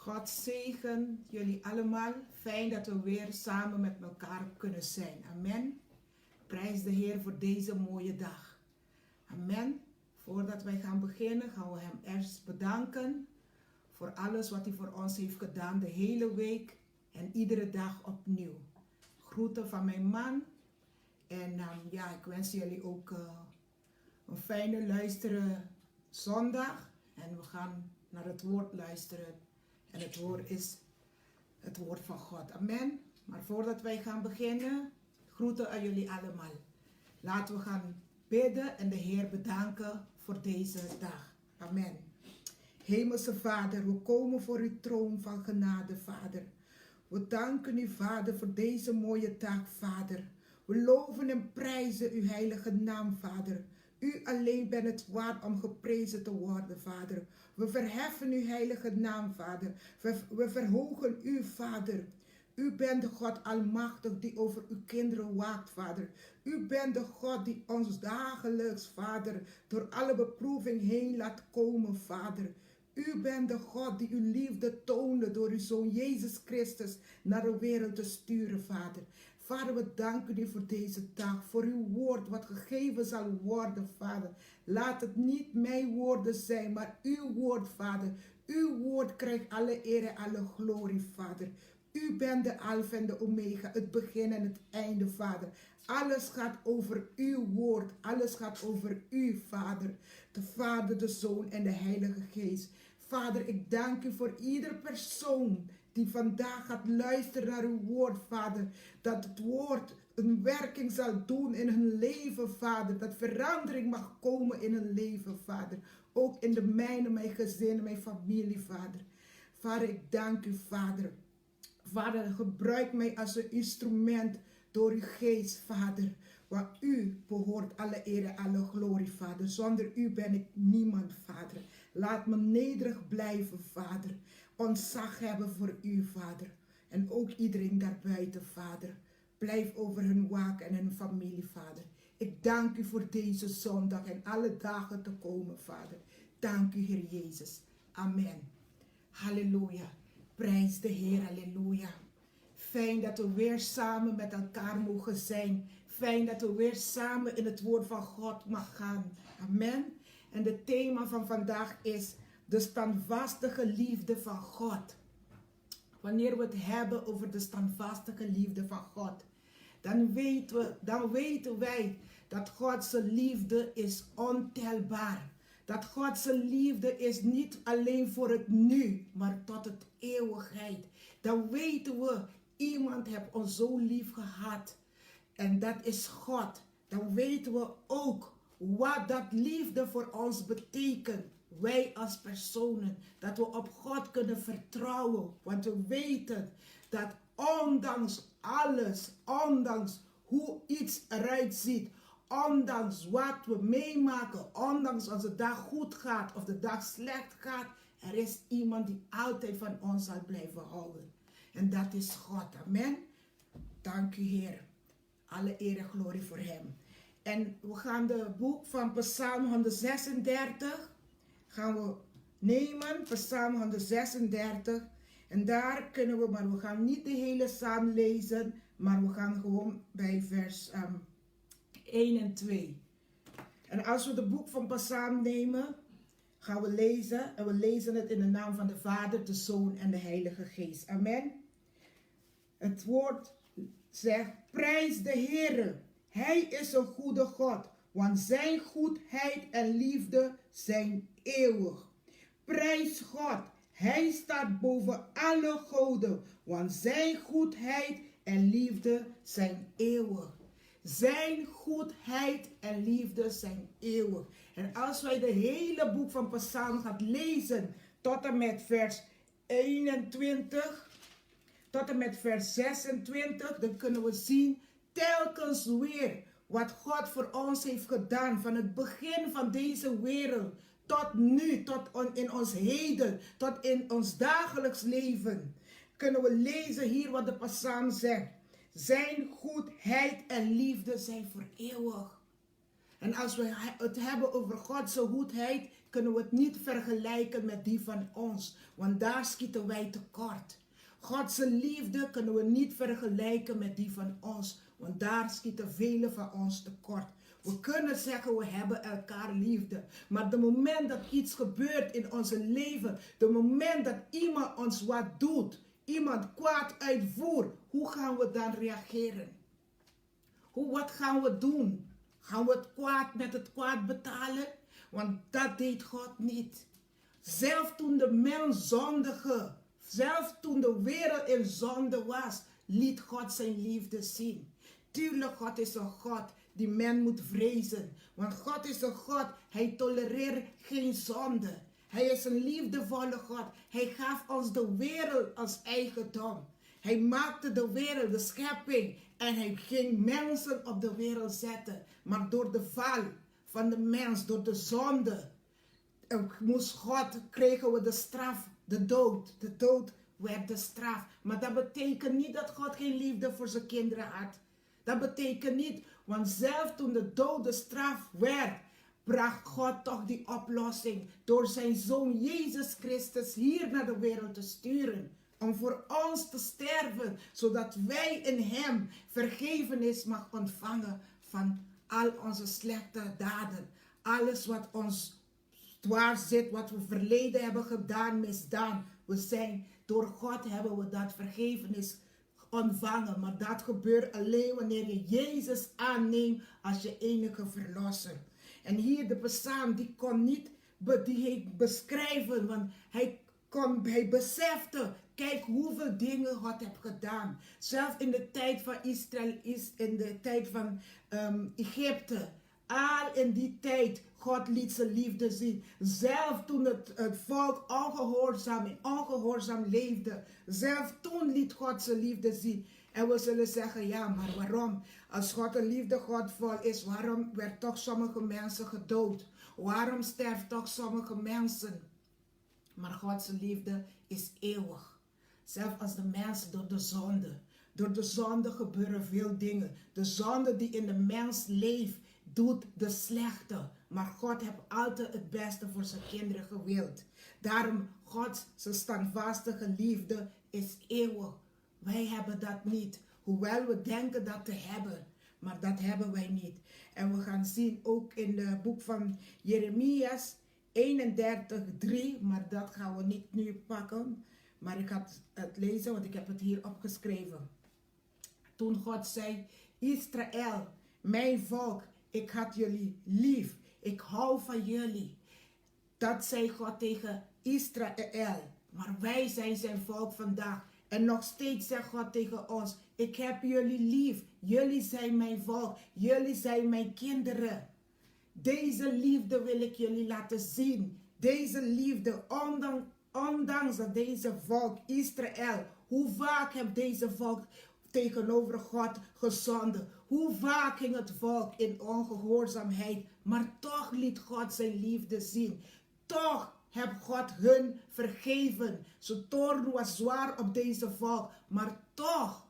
God zegen jullie allemaal. Fijn dat we weer samen met elkaar kunnen zijn. Amen. Prijs de Heer voor deze mooie dag. Amen. Voordat wij gaan beginnen, gaan we hem eerst bedanken voor alles wat hij voor ons heeft gedaan de hele week en iedere dag opnieuw. Groeten van mijn man. En ik wens jullie ook een fijne luisteren zondag. En we gaan naar het woord luisteren. En het woord is het woord van God. Amen. Maar voordat wij gaan beginnen, groeten aan jullie allemaal. Laten we gaan bidden en de Heer bedanken voor deze dag. Amen. Hemelse Vader, we komen voor uw troon van genade, Vader. We danken u, Vader, voor deze mooie dag, Vader. We loven en prijzen uw heilige naam, Vader. U alleen bent het waard om geprezen te worden, Vader. We verheffen uw heilige naam, Vader. We verhogen u, Vader. U bent de God almachtig die over uw kinderen waakt, Vader. U bent de God die ons dagelijks, Vader, door alle beproeving heen laat komen, Vader. U bent de God die uw liefde toonde door uw Zoon Jezus Christus naar de wereld te sturen, Vader. Vader, we danken u voor deze dag, voor uw woord wat gegeven zal worden, Vader. Laat het niet mijn woorden zijn, maar uw woord, Vader. Uw woord krijgt alle eer en alle glorie, Vader. U bent de Alpha en de Omega, het begin en het einde, Vader. Alles gaat over uw woord. Alles gaat over u, Vader. De Vader, de Zoon en de Heilige Geest. Vader, ik dank u voor ieder persoon die vandaag gaat luisteren naar uw woord, Vader. Dat het woord een werking zal doen in hun leven, Vader. Dat verandering mag komen in hun leven, Vader. Ook in de mijne, mijn gezin, mijn familie, Vader. Vader, ik dank u, Vader. Vader, gebruik mij als een instrument door uw geest, Vader. Want u behoort alle eer en alle glorie, Vader. Zonder u ben ik niemand, Vader. Laat me nederig blijven, Vader. Ontzag hebben voor u, Vader. En ook iedereen daarbuiten, Vader. Blijf over hun waken en hun familie, Vader. Ik dank u voor deze zondag en alle dagen te komen, Vader. Dank u, Heer Jezus. Amen. Halleluja. Prijs de Heer, halleluja. Fijn dat we weer samen met elkaar mogen zijn. Fijn dat we weer samen in het woord van God mag gaan. Amen. En het thema van vandaag is de standvastige liefde van God. Wanneer we het hebben over de standvastige liefde van God, dan weten wij dat Gods liefde is ontelbaar. Dat Gods liefde is niet alleen voor het nu, maar tot het eeuwigheid. Dan weten we, iemand heeft ons zo lief gehad. En dat is God. Dan weten we ook wat dat liefde voor ons betekent. Wij als personen. Dat we op God kunnen vertrouwen. Want we weten dat ondanks alles, ondanks hoe iets eruit ziet, ondanks wat we meemaken, ondanks als de dag goed gaat of de dag slecht gaat, er is iemand die altijd van ons zal blijven houden. En dat is God. Amen. Dank u, Heer. Alle eer en glorie voor hem. En we gaan de boek van Psalm 136 gaan we nemen. Psalm 136. En daar kunnen we, maar we gaan niet de hele psalm lezen, maar we gaan gewoon bij vers 1 en 2. En als we het boek van Psalm nemen, gaan we lezen. En we lezen het in de naam van de Vader, de Zoon en de Heilige Geest. Amen. Het woord zegt, prijs de Heere. Hij is een goede God, want zijn goedheid en liefde zijn eeuwig. Prijs God. Hij staat boven alle goden, want zijn goedheid en liefde zijn eeuwig. Zijn goedheid en liefde zijn eeuwig. En als wij de hele boek van Psalm gaan lezen tot en met vers 21, tot en met vers 26, dan kunnen we zien telkens weer wat God voor ons heeft gedaan van het begin van deze wereld tot nu, tot in ons heden, tot in ons dagelijks leven. Kunnen we lezen hier wat de Psalm zegt. Zijn goedheid en liefde zijn voor eeuwig. En als we het hebben over Gods goedheid, kunnen we het niet vergelijken met die van ons, want daar schieten wij tekort. Gods liefde kunnen we niet vergelijken met die van ons, want daar schieten velen van ons tekort. We kunnen zeggen we hebben elkaar liefde, maar het moment dat iets gebeurt in ons leven, het moment dat iemand ons wat doet, iemand kwaad uitvoert, hoe gaan we dan reageren? Wat gaan we doen? Gaan we het kwaad met het kwaad betalen? Want dat deed God niet. Zelfs toen de mens zondigde, zelfs toen de wereld in zonde was, liet God zijn liefde zien. Tuurlijk, God is een God die men moet vrezen. Want God is een God, hij tolereert geen zonde. Hij is een liefdevolle God. Hij gaf ons de wereld als eigendom. Hij maakte de wereld, de schepping. En hij ging mensen op de wereld zetten. Maar door de val van de mens, door de zonde, kregen we de straf, de dood. De dood werd de straf. Maar dat betekent niet dat God geen liefde voor zijn kinderen had. Dat betekent niet, want zelfs toen de dood de straf werd, bracht God toch die oplossing door zijn zoon Jezus Christus hier naar de wereld te sturen. Om voor ons te sterven, zodat wij in hem vergevenis mag ontvangen van al onze slechte daden. Alles wat ons dwars zit, wat we verleden hebben gedaan, misdaan. Door God hebben we dat vergevenis ontvangen. Maar dat gebeurt alleen wanneer je Jezus aanneemt als je enige verlosser. En hier de psalm, die kon niet beschrijven, want hij besefte, kijk hoeveel dingen God heeft gedaan. Zelfs in de tijd van Israël, in de tijd van Egypte. Al in die tijd, God liet zijn liefde zien. Zelfs toen het volk ongehoorzaam leefde. Zelfs toen liet God zijn liefde zien. En we zullen zeggen, ja, maar waarom? Als God een liefdevol is, waarom werd toch sommige mensen gedood? Waarom sterven toch sommige mensen? Maar Gods liefde is eeuwig. Zelfs als de mensen door de zonde. Door de zonde gebeuren veel dingen. De zonde die in de mens leeft, doet de slechte. Maar God heeft altijd het beste voor zijn kinderen gewild. Daarom, Gods standvastige liefde is eeuwig. Wij hebben dat niet. Hoewel we denken dat te hebben. Maar dat hebben wij niet. En we gaan zien ook in het boek van Jeremias 31:3. Maar dat gaan we niet nu pakken. Maar ik ga het lezen, want ik heb het hier opgeschreven. Toen God zei, Israël, mijn volk, ik had jullie lief. Ik hou van jullie. Dat zei God tegen Israël. Maar wij zijn zijn volk vandaag. En nog steeds zegt God tegen ons, ik heb jullie lief. Jullie zijn mijn volk. Jullie zijn mijn kinderen. Deze liefde wil ik jullie laten zien. Deze liefde, ondanks dat deze volk, Israël, hoe vaak heeft deze volk tegenover God gezonden. Hoe vaak ging het volk in ongehoorzaamheid. Maar toch liet God zijn liefde zien. Toch heeft God hun vergeven. Zijn toorn was zwaar op deze volk. Maar toch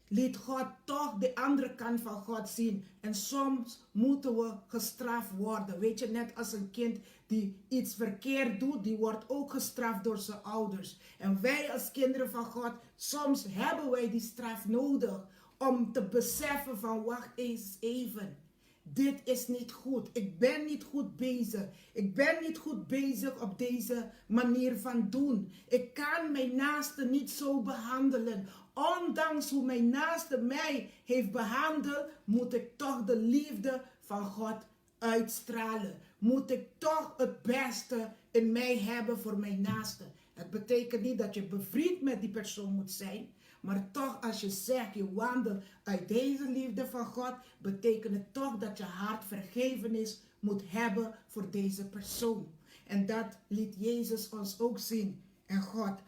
liet God toch de andere kant van God zien. En soms moeten we gestraft worden. Weet je, net als een kind die iets verkeerd doet, die wordt ook gestraft door zijn ouders. En wij als kinderen van God, soms hebben wij die straf nodig om te beseffen van wacht eens even. Dit is niet goed. Ik ben niet goed bezig. Ik ben niet goed bezig op deze manier van doen. Ik kan mijn naaste niet zo behandelen. Ondanks hoe mijn naaste mij heeft behandeld, moet ik toch de liefde van God uitstralen. Moet ik toch het beste in mij hebben voor mijn naaste. Het betekent niet dat je bevriend met die persoon moet zijn. Maar toch, als je zegt, je wandelt uit deze liefde van God, betekent het toch dat je hart vergevenis moet hebben voor deze persoon. En dat liet Jezus ons ook zien. En God.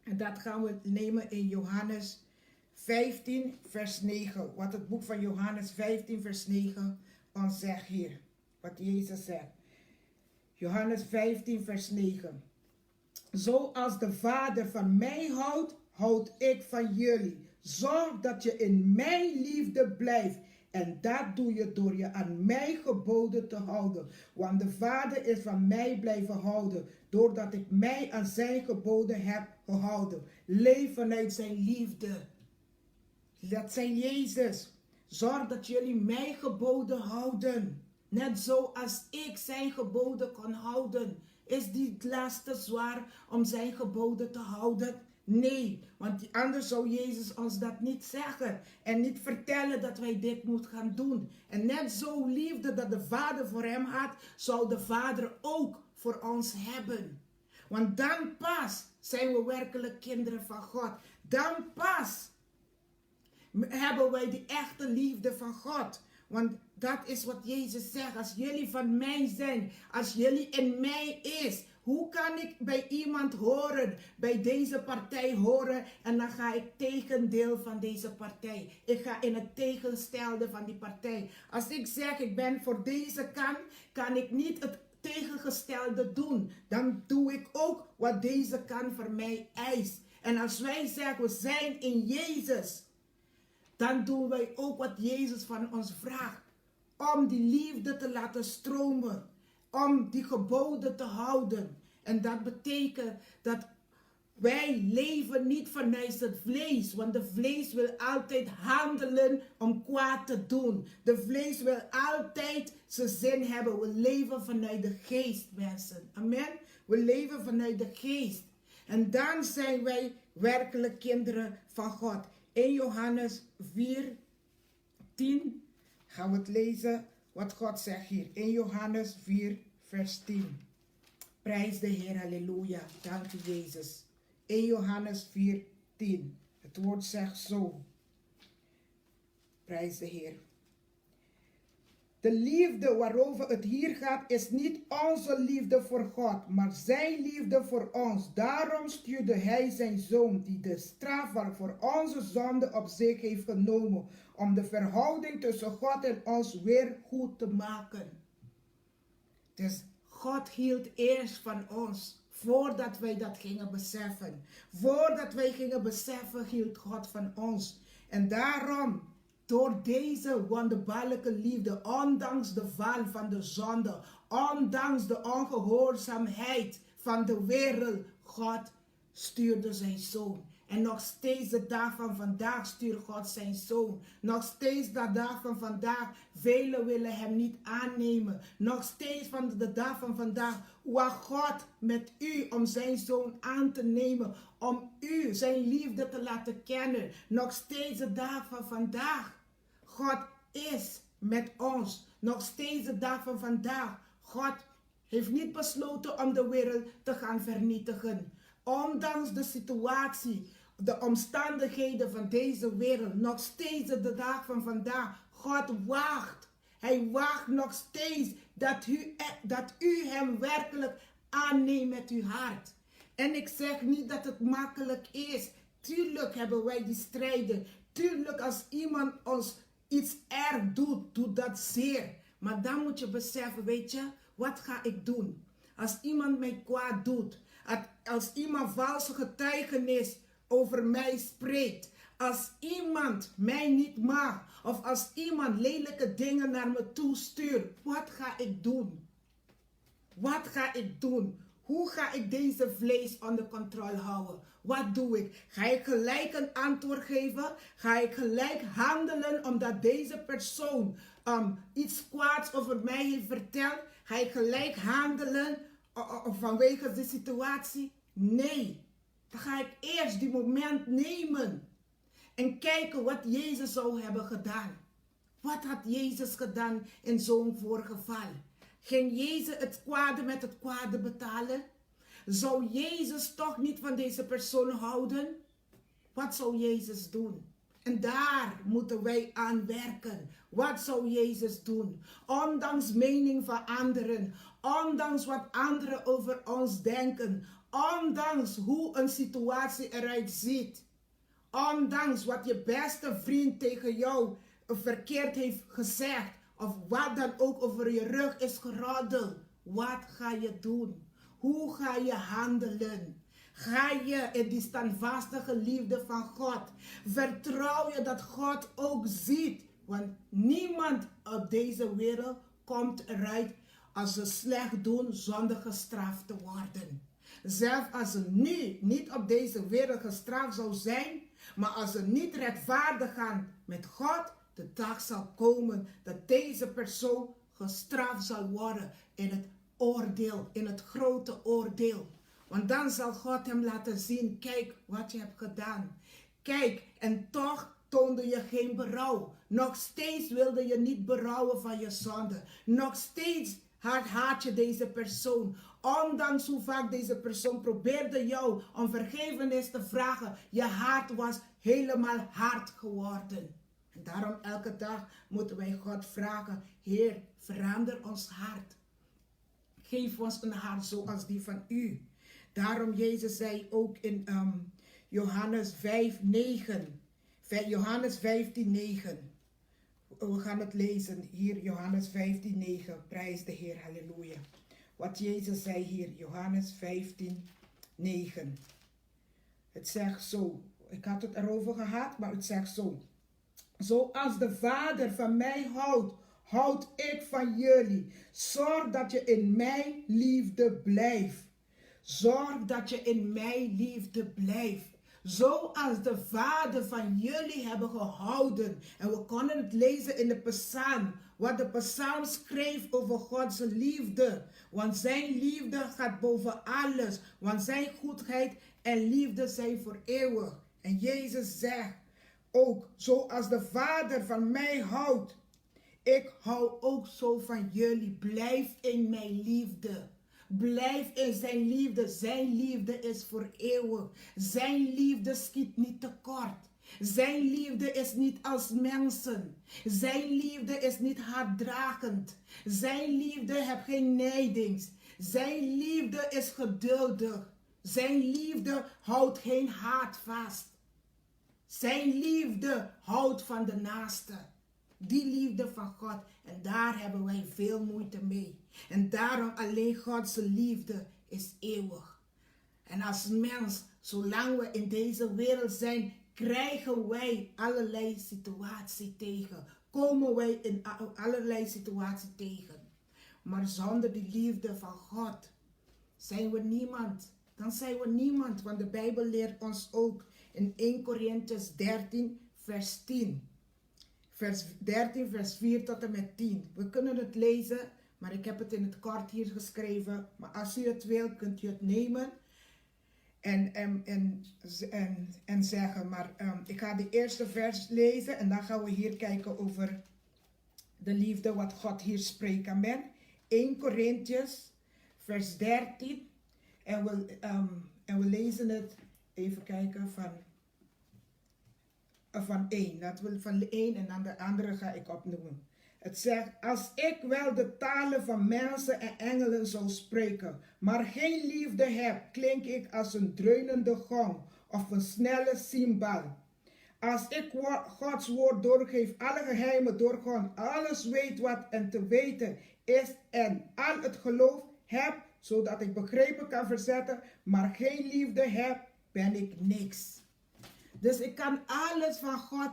En dat gaan we nemen in Johannes 15 vers 9. Wat het boek van Johannes 15 vers 9 ons zegt hier. Wat Jezus zegt. Johannes 15 vers 9. Zoals de Vader van mij houdt, houd ik van jullie. Zorg dat je in mijn liefde blijft En dat doe je door je aan mijn geboden te houden. Want de Vader is van mij blijven houden, doordat ik mij aan zijn geboden heb gehouden. Leef vanuit zijn liefde. Dat zijn Jezus. Zorg dat jullie mijn geboden houden. Net zoals ik zijn geboden kon houden. Is die last te zwaar om zijn geboden te houden? Nee, want anders zou Jezus ons dat niet zeggen. En niet vertellen dat wij dit moeten gaan doen. En net zo liefde dat de Vader voor hem had, zou de Vader ook voor ons hebben. Want dan pas zijn we werkelijk kinderen van God. Dan pas hebben wij die echte liefde van God. Want dat is wat Jezus zegt. Als jullie van mij zijn, als jullie in mij is, hoe kan ik bij iemand horen, bij deze partij horen, en dan ga ik tegendeel van deze partij. Ik ga in het tegenstelde van die partij. Als ik zeg, ik ben voor deze kant, kan ik niet het tegengestelde doen. Dan doe ik ook wat deze kant voor mij eist. En als wij zeggen, we zijn in Jezus, dan doen wij ook wat Jezus van ons vraagt. Om die liefde te laten stromen. Om die geboden te houden. En dat betekent dat wij leven niet vanuit het vlees. Want de vlees wil altijd handelen om kwaad te doen. De vlees wil altijd zijn zin hebben. We leven vanuit de geest, mensen. Amen. We leven vanuit de geest. En dan zijn wij werkelijk kinderen van God. In Johannes 4, 10 gaan we het lezen wat God zegt hier. In Johannes 4, vers 10. Prijs de Heer, halleluja. Dank u, Jezus. In Johannes 4, 10. Het woord zegt zo. Prijs de Heer. De liefde waarover het hier gaat is niet onze liefde voor God, maar zijn liefde voor ons. Daarom stuurde hij zijn zoon, die de straf voor onze zonde op zich heeft genomen, om de verhouding tussen God en ons weer goed te maken. Dus God hield eerst van ons, voordat wij dat gingen beseffen. Voordat wij gingen beseffen, hield God van ons. En daarom, door deze wonderbaarlijke liefde, ondanks de val van de zonde, ondanks de ongehoorzaamheid van de wereld, God stuurde zijn zoon. En nog steeds de dag van vandaag stuurt God zijn zoon. Nog steeds de dag van vandaag, velen willen hem niet aannemen. Nog steeds van de dag van vandaag, wacht God met u om zijn zoon aan te nemen. Om u zijn liefde te laten kennen. Nog steeds de dag van vandaag. God is met ons. Nog steeds de dag van vandaag. God heeft niet besloten om de wereld te gaan vernietigen. Ondanks de situatie, de omstandigheden van deze wereld. Nog steeds de dag van vandaag. God wacht. Hij wacht nog steeds dat u hem werkelijk aanneemt met uw hart. En ik zeg niet dat het makkelijk is. Tuurlijk hebben wij die strijden. Tuurlijk als iemand ons iets erg doet dat zeer. Maar dan moet je beseffen, weet je, wat ga ik doen? Als iemand mij kwaad doet, als iemand valse getuigenis over mij spreekt, als iemand mij niet mag, of als iemand lelijke dingen naar me toe stuurt, wat ga ik doen? Wat ga ik doen? Hoe ga ik deze vlees onder controle houden? Wat doe ik? Ga ik gelijk een antwoord geven? Ga ik gelijk handelen omdat deze persoon iets kwaads over mij heeft verteld? Ga ik gelijk handelen vanwege de situatie? Nee. Dan ga ik eerst die moment nemen en kijken wat Jezus zou hebben gedaan. Wat had Jezus gedaan in zo'n voorgeval? Ging Jezus het kwade met het kwade betalen? Zou Jezus toch niet van deze persoon houden? Wat zou Jezus doen? En daar moeten wij aan werken. Wat zou Jezus doen? Ondanks mening van anderen. Ondanks wat anderen over ons denken. Ondanks hoe een situatie eruit ziet. Ondanks wat je beste vriend tegen jou verkeerd heeft gezegd. Of wat dan ook over je rug is geroddeld. Wat ga je doen? Hoe ga je handelen? Ga je in die standvastige liefde van God? Vertrouw je dat God ook ziet Want niemand op deze wereld komt eruit als ze slecht doen zonder gestraft te worden. Zelfs als ze nu niet op deze wereld gestraft zou zijn, maar als ze niet rechtvaardig gaan met God, de dag zal komen dat deze persoon gestraft zal worden in het oordeel, in het grote oordeel. Want dan zal God hem laten zien, kijk wat je hebt gedaan. Kijk, en toch toonde je geen berouw. Nog steeds wilde je niet berouwen van je zonde. Nog steeds haat je deze persoon. Ondanks hoe vaak deze persoon probeerde jou om vergiffenis te vragen, je hart was helemaal hard geworden. En daarom elke dag moeten wij God vragen, Heer, verander ons hart. Geef ons een hart zoals die van u. Daarom Jezus zei ook in Johannes 5:9. Johannes 15:9. We gaan het lezen hier, Johannes 15:9. Prijs de Heer, halleluja. Wat Jezus zei hier, Johannes 15:9. Het zegt zo, ik had het erover gehad, maar het zegt zo. Zoals de Vader van mij houdt, houd ik van jullie. Zorg dat je in mijn liefde blijft. Zorg dat je in mijn liefde blijft. Zoals de Vader van jullie hebben gehouden. En we konden het lezen in de psalm. Wat de psalm schreef over Gods liefde. Want zijn liefde gaat boven alles. Want zijn goedheid en liefde zijn voor eeuwig. En Jezus zegt ook, zoals de Vader van mij houdt, ik hou ook zo van jullie. Blijf in mijn liefde. Blijf in zijn liefde. Zijn liefde is voor eeuwig. Zijn liefde schiet niet tekort. Zijn liefde is niet als mensen. Zijn liefde is niet haatdragend. Zijn liefde heeft geen nijdings. Zijn liefde is geduldig. Zijn liefde houdt geen haat vast. Zijn liefde houdt van de naaste. Die liefde van God. En daar hebben wij veel moeite mee. En daarom alleen Gods liefde is eeuwig. En als mens, zolang we in deze wereld zijn, krijgen wij allerlei situaties tegen. Komen wij in allerlei situaties tegen. Maar zonder die liefde van God zijn we niemand. Dan zijn we niemand. Want de Bijbel leert ons ook in 1 Korintiërs 13 vers 10. Vers 13 vers 4 tot en met 10. We kunnen het lezen, maar ik heb het in het kort hier geschreven. Maar als u het wil, kunt u het nemen en zeggen. Maar ik ga de eerste vers lezen en dan gaan we hier kijken over de liefde wat God hier spreekt. Amen. 1 Korintiërs vers 13. En we lezen het, even kijken, van 1. Dat wil van 1 en dan de andere ga ik opnoemen. Het zegt, als ik wel de talen van mensen en engelen zou spreken, maar geen liefde heb, klink ik als een dreunende gong of een snelle cymbal. Als ik Gods woord doorgeef, alle geheimen doorgrond, alles weet wat en te weten is en al het geloof heb, zodat ik begrepen kan verzetten, maar geen liefde heb, ben ik niks. Dus ik kan alles van God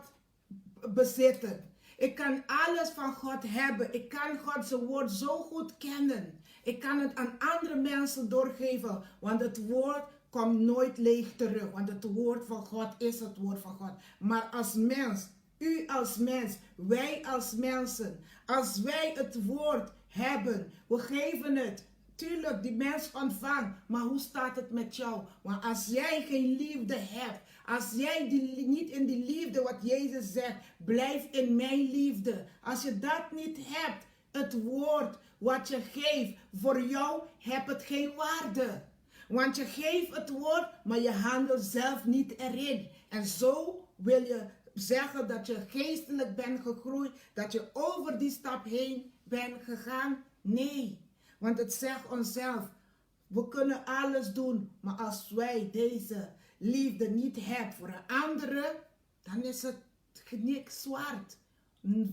bezitten. Ik kan alles van God hebben. Ik kan Gods woord zo goed kennen. Ik kan het aan andere mensen doorgeven. Want het woord komt nooit leeg terug. Want het woord van God is het woord van God. Maar als mens, u als mens, wij als mensen, als wij het woord hebben, we geven het. Tuurlijk, die mens ontvangt. Maar hoe staat het met jou? Want als jij geen liefde hebt, als jij niet in die liefde, wat Jezus zegt, blijf in mijn liefde. Als je dat niet hebt, het woord wat je geeft, voor jou hebt het geen waarde. Want je geeft het woord, maar je handelt zelf niet erin. En zo wil je zeggen dat je geestelijk bent gegroeid, dat je over die stap heen bent gegaan? Nee. Want het zegt onszelf, we kunnen alles doen, maar als wij deze liefde niet hebben voor een andere, dan is het niks waard.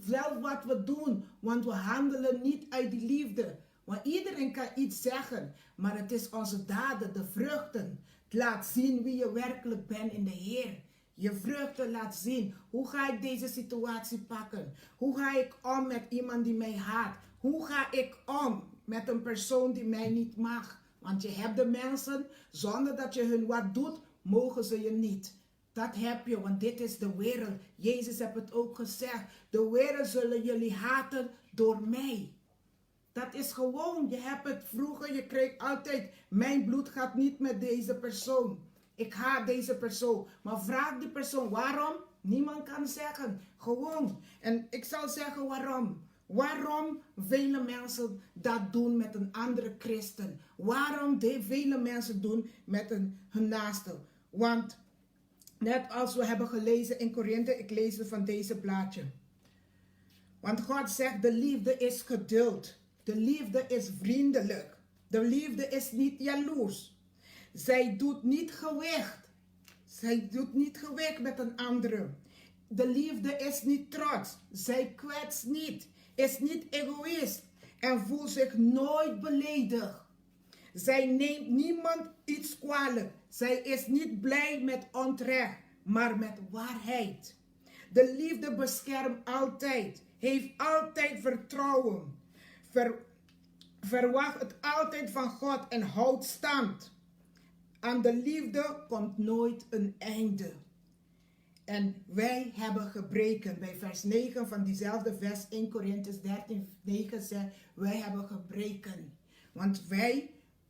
Wel wat we doen, want we handelen niet uit die liefde. Want iedereen kan iets zeggen, maar het is onze daden, de vruchten. Het laat zien wie je werkelijk bent in de Heer. Je vreugde laat zien. Hoe ga ik deze situatie pakken? Hoe ga ik om met iemand die mij haat? Hoe ga ik om met een persoon die mij niet mag? Want je hebt de mensen, zonder dat je hun wat doet, mogen ze je niet. Dat heb je, want dit is de wereld. Jezus heeft het ook gezegd. De wereld zullen jullie haten door mij. Dat is gewoon, je hebt het vroeger, je kreeg altijd, mijn bloed gaat niet met deze persoon. Ik haat deze persoon. Maar vraag die persoon, waarom? Niemand kan zeggen. Gewoon. En ik zal zeggen waarom. Waarom vele mensen dat doen met een andere christen? Waarom vele mensen doen met hun naaste? Want net als we hebben gelezen in Korinthe, ik lees het van deze blaadje. Want God zegt, de liefde is geduld. De liefde is vriendelijk. De liefde is niet jaloers. Zij doet niet gewicht. Zij doet niet gewicht met een andere. De liefde is niet trots. Zij kwetst niet. Is niet egoïst. En voelt zich nooit beledigd. Zij neemt niemand iets kwalijk. Zij is niet blij met onrecht, maar met waarheid. De liefde beschermt altijd. Heeft altijd vertrouwen. Verwacht het altijd van God en houdt stand. Aan de liefde komt nooit een einde. En wij hebben gebreken. Bij vers 9 van diezelfde vers 1 Korintiërs 13:9 zegt, wij hebben gebreken. Want wij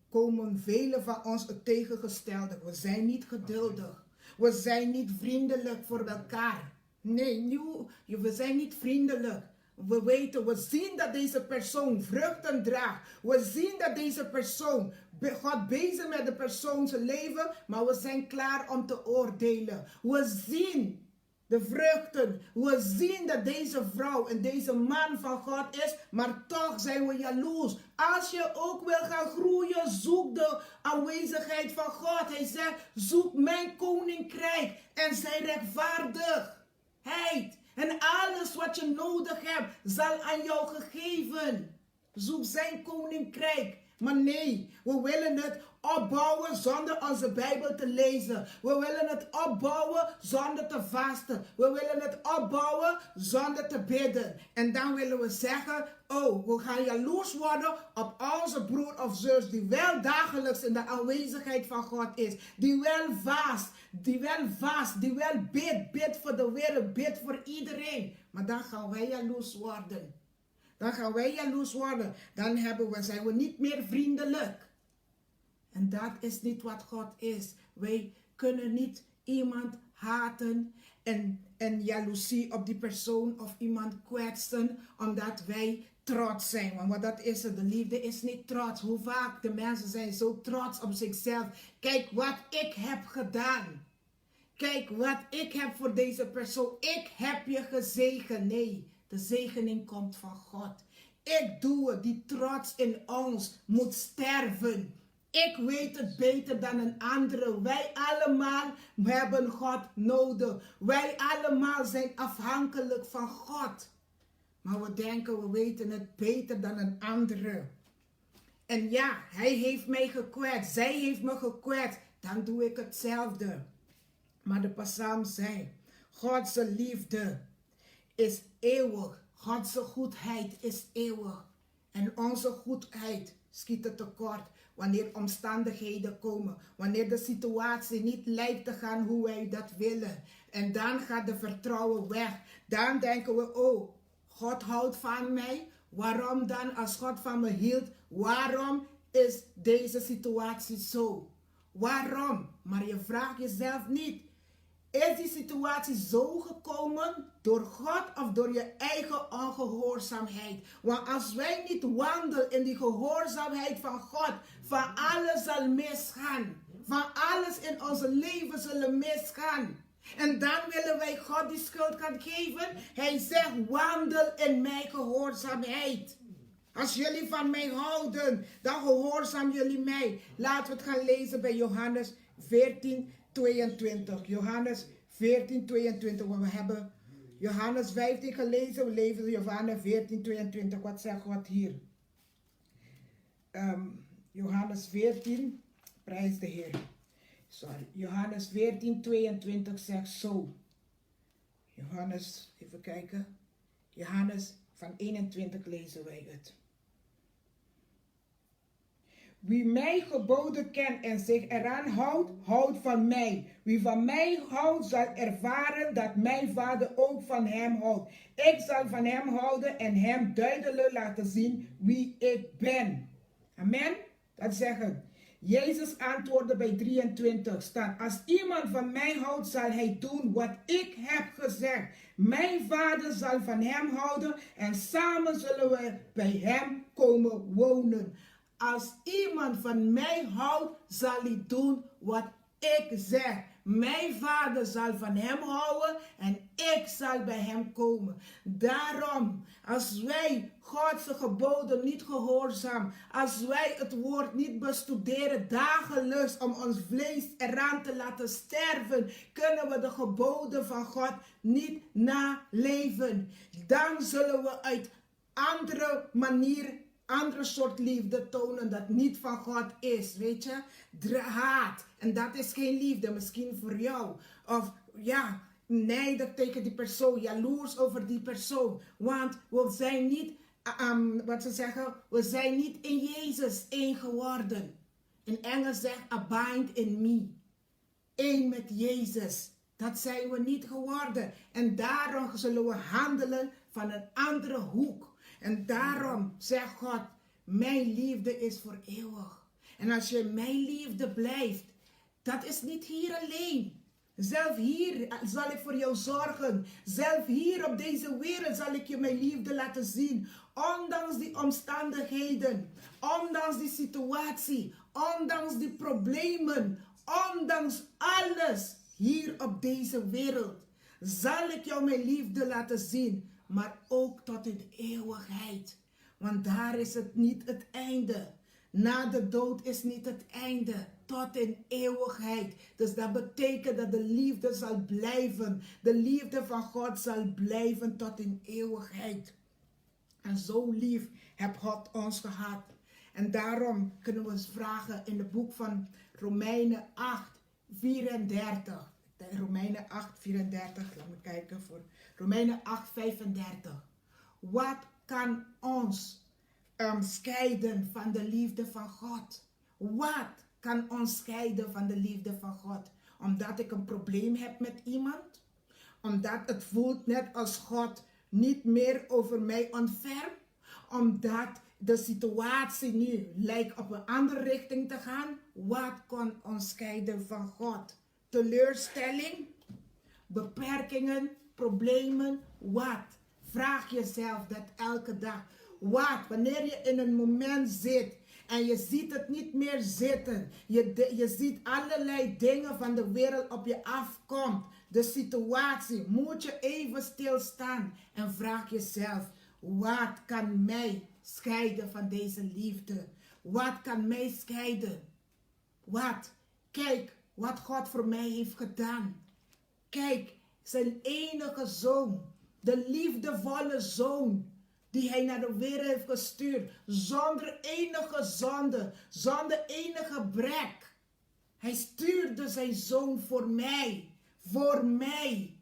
komen velen van ons het tegengestelde. We zijn niet geduldig. We zijn niet vriendelijk voor elkaar. Nee, we zijn niet vriendelijk. We weten, we zien dat deze persoon vruchten draagt. We zien dat deze persoon, God bezig met de persoon zijn leven, maar we zijn klaar om te oordelen. We zien de vruchten. We zien dat deze vrouw en deze man van God is, maar toch zijn we jaloers. Als je ook wil gaan groeien, zoek de aanwezigheid van God. Hij zegt, zoek mijn koninkrijk en zijn rechtvaardigheid. En alles wat je nodig hebt, zal aan jou gegeven. Zoek zijn koninkrijk. Maar nee, we willen het opbouwen zonder onze Bijbel te lezen. We willen het opbouwen zonder te vasten. We willen het opbouwen zonder te bidden. En dan willen we zeggen, oh, we gaan jaloers worden op onze broer of zus die wel dagelijks in de aanwezigheid van God is. Die wel vast, die wel bidt voor de wereld, bidt voor iedereen. Maar dan gaan wij jaloers worden. Dan zijn we niet meer vriendelijk. En dat is niet wat God is. Wij kunnen niet iemand haten en jaloezie op die persoon of iemand kwetsen omdat wij trots zijn. Want wat dat is het, de liefde is niet trots. Hoe vaak de mensen zijn zo trots op zichzelf. Kijk wat ik heb gedaan. Kijk wat ik heb voor deze persoon. Ik heb je gezegend. Nee, de zegening komt van God. Ik doe het. Die trots in ons moet sterven. Ik weet het beter dan een andere. Wij allemaal hebben God nodig. Wij allemaal zijn afhankelijk van God. Maar we denken, we weten het beter dan een andere. En ja, hij heeft mij gekwetst. Zij heeft me gekwetst. Dan doe ik hetzelfde. Maar de psalm zei, Gods liefde is eeuwig. Gods goedheid is eeuwig. En onze goedheid schiet het tekort wanneer omstandigheden komen. Wanneer de situatie niet lijkt te gaan hoe wij dat willen. En dan gaat de vertrouwen weg. Dan denken we, oh, God houdt van mij. Waarom dan, als God van me hield, waarom is deze situatie zo? Waarom? Maar je vraagt jezelf niet, is die situatie zo gekomen door God of door je eigen ongehoorzaamheid? Want als wij niet wandelen in die gehoorzaamheid van God, van alles zal misgaan. Van alles in onze leven zullen misgaan. En dan willen wij God die schuld gaan geven. Hij zegt, wandel in mijn gehoorzaamheid. Als jullie van mij houden, dan gehoorzaam jullie mij. Laten we het gaan lezen bij Johannes 14:22. Johannes 14:22. Want we hebben Johannes 15 gelezen. We lezen Johannes 14:22. Wat zegt God hier? Johannes 14. Prijs de Heer. Johannes 14:22 zegt zo. Johannes, even kijken. Johannes van 21 lezen wij het. Wie mijn geboden kent en zich eraan houdt, houdt van mij. Wie van mij houdt, zal ervaren dat mijn Vader ook van hem houdt. Ik zal van hem houden en hem duidelijk laten zien wie ik ben. Amen. Dat zeggen. Jezus antwoordde bij 23 staan. Als iemand van mij houdt, zal hij doen wat ik heb gezegd. Mijn Vader zal van hem houden en samen zullen we bij hem komen wonen. Als iemand van mij houdt, zal hij doen wat ik zeg. Mijn Vader zal van hem houden en ik zal bij hem komen. Daarom, als wij Gods geboden niet gehoorzaam, als wij het woord niet bestuderen dagelijks om ons vlees eraan te laten sterven, kunnen we de geboden van God niet naleven. Dan zullen we uit andere manier, andere soort liefde tonen dat niet van God is, weet je? Haat. En dat is geen liefde, misschien voor jou. Of ja, nijdig tegen die persoon, jaloers over die persoon. Want we zijn niet, wat ze zeggen, we zijn niet in Jezus één geworden. In Engels zegt, abide in me. Eén met Jezus. Dat zijn we niet geworden. En daarom zullen we handelen van een andere hoek. En daarom zegt God, mijn liefde is voor eeuwig. En als je mijn liefde blijft, dat is niet hier alleen. Zelf hier zal ik voor jou zorgen. Zelf hier op deze wereld zal ik je mijn liefde laten zien. Ondanks die omstandigheden, ondanks die situatie, ondanks die problemen, ondanks alles hier op deze wereld, zal ik jou mijn liefde laten zien. Maar ook tot in de eeuwigheid. Want daar is het niet het einde. Na de dood is niet het einde. Tot in eeuwigheid. Dus dat betekent dat de liefde zal blijven. De liefde van God zal blijven tot in eeuwigheid. En zo lief heeft God ons gehad. En daarom kunnen we eens vragen in het boek van Romeinen 8:34. Romeinen 8:34. Laat me kijken voor Romeinen 8:35. Wat kan ons scheiden van de liefde van God? Wat kan ons scheiden van de liefde van God? Omdat ik een probleem heb met iemand? Omdat het voelt net als God niet meer over mij ontfermt? Omdat de situatie nu lijkt op een andere richting te gaan? Wat kan ons scheiden van God? Teleurstelling? Beperkingen? Problemen? Wat? Vraag jezelf dat elke dag. Wat? Wanneer je in een moment zit en je ziet het niet meer zitten. Je ziet allerlei dingen van de wereld op je afkomt. De situatie. Moet je even stilstaan en vraag jezelf. Wat kan mij scheiden van deze liefde? Wat kan mij scheiden? Wat? Kijk wat God voor mij heeft gedaan. Kijk, zijn enige zoon. De liefdevolle zoon die hij naar de wereld heeft gestuurd. Zonder enige zonde. Zonder enige brek. Hij stuurde zijn zoon voor mij. Voor mij.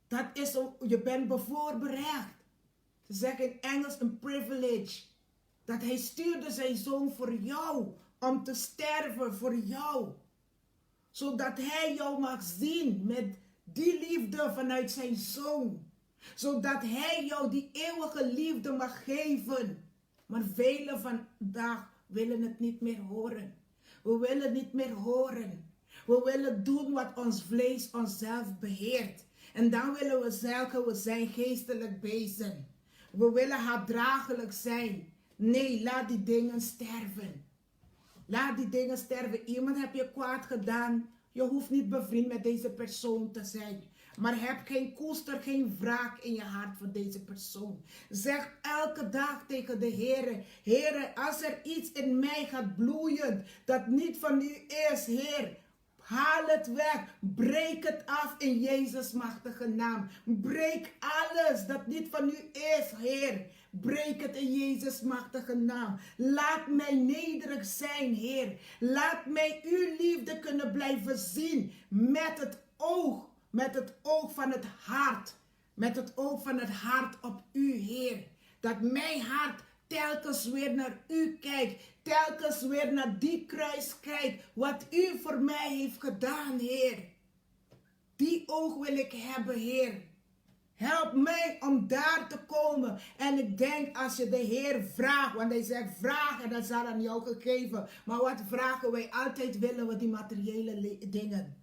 Dat is, je bent bevoorrecht. Ze zeggen in Engels een privilege. Dat hij stuurde zijn zoon voor jou. Om te sterven voor jou. Zodat hij jou mag zien met die liefde vanuit zijn zoon. Zodat hij jou die eeuwige liefde mag geven. Maar velen vandaag willen het niet meer horen. We willen niet meer horen. We willen doen wat ons vlees onszelf beheert. En dan willen we zeggen, we zijn geestelijk bezig. We willen haatdragelijk zijn. Nee, laat die dingen sterven. Laat die dingen sterven. Iemand heb je kwaad gedaan. Je hoeft niet bevriend met deze persoon te zijn. Maar heb koester geen wraak in je hart voor deze persoon. Zeg elke dag tegen de Heer. Heer, als er iets in mij gaat bloeien dat niet van u is, Heer. Haal het weg. Breek het af in Jezus' machtige naam. Breek alles dat niet van u is, Heer. Breek het in Jezus' machtige naam. Laat mij nederig zijn, Heer. Laat mij uw liefde kunnen blijven zien met het oog van het hart. Met het oog van het hart op u, Heer. Dat mijn hart telkens weer naar u kijkt. Telkens weer naar die kruis kijkt. Wat u voor mij heeft gedaan, Heer. Die oog wil ik hebben, Heer. Help mij om daar te komen. En ik denk als je de Heer vraagt. Want hij zegt vraag en dan zal aan jou gegeven. Maar wat vragen wij? Altijd willen we die materiële dingen.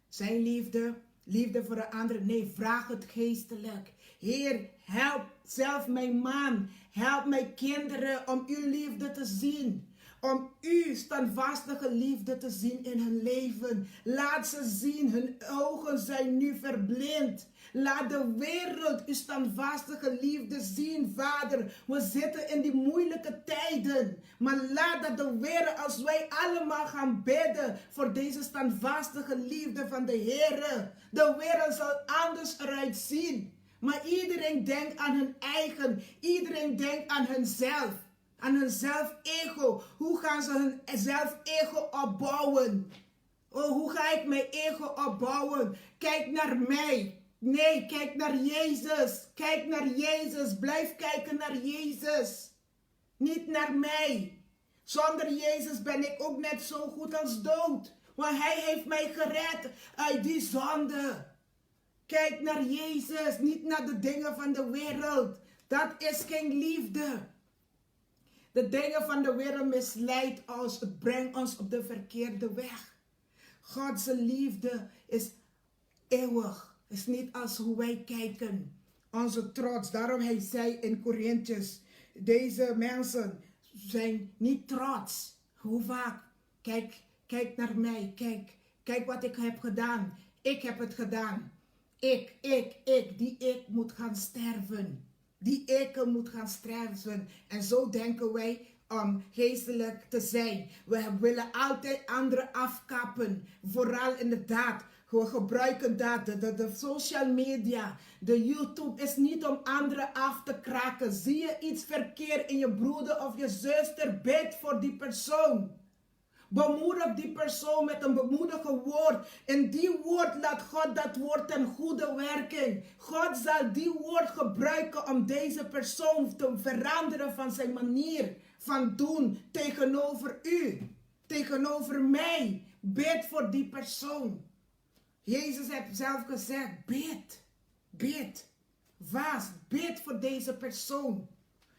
Zijn liefde. Liefde voor de ander. Nee, vraag het geestelijk. Heer, help zelf mijn man. Help mijn kinderen om uw liefde te zien. Om uw standvastige liefde te zien in hun leven. Laat ze zien, hun ogen zijn nu verblind. Laat de wereld uw standvastige liefde zien, Vader. We zitten in die moeilijke tijden. Maar laat dat de wereld, als wij allemaal gaan bidden voor deze standvastige liefde van de Heer. De wereld zal anders eruit zien. Maar iedereen denkt aan hun eigen. Iedereen denkt aan hunzelf. Aan hun zelf-ego. Hoe gaan ze hun zelf-ego opbouwen? Oh, hoe ga ik mijn ego opbouwen? Kijk naar mij. Nee, kijk naar Jezus. Kijk naar Jezus. Blijf kijken naar Jezus. Niet naar mij. Zonder Jezus ben ik ook net zo goed als dood. Want Hij heeft mij gered uit die zonde. Kijk naar Jezus. Niet naar de dingen van de wereld. Dat is geen liefde. De dingen van de wereld misleidt ons. Het brengt ons op de verkeerde weg. Gods liefde is eeuwig. Is niet als hoe wij kijken. Onze trots. Daarom hij zei in Corinthians. Deze mensen zijn niet trots. Hoe vaak? Kijk naar mij. Kijk wat ik heb gedaan. Ik heb het gedaan. Ik. Die ik moet gaan sterven. Die ik moet gaan sterven. En zo denken wij om geestelijk te zijn. We willen altijd anderen afkappen. Vooral inderdaad. We gebruiken dat. De social media. De YouTube is niet om anderen af te kraken. Zie je iets verkeerd in je broeder of je zuster? Bid voor die persoon. Bemoedig die persoon met een bemoedigend woord. En die woord laat God dat woord ten goede werken. God zal die woord gebruiken om deze persoon te veranderen van zijn manier van doen tegenover u. Tegenover mij. Bid voor die persoon. Jezus heeft zelf gezegd, bid, vast, bid voor deze persoon.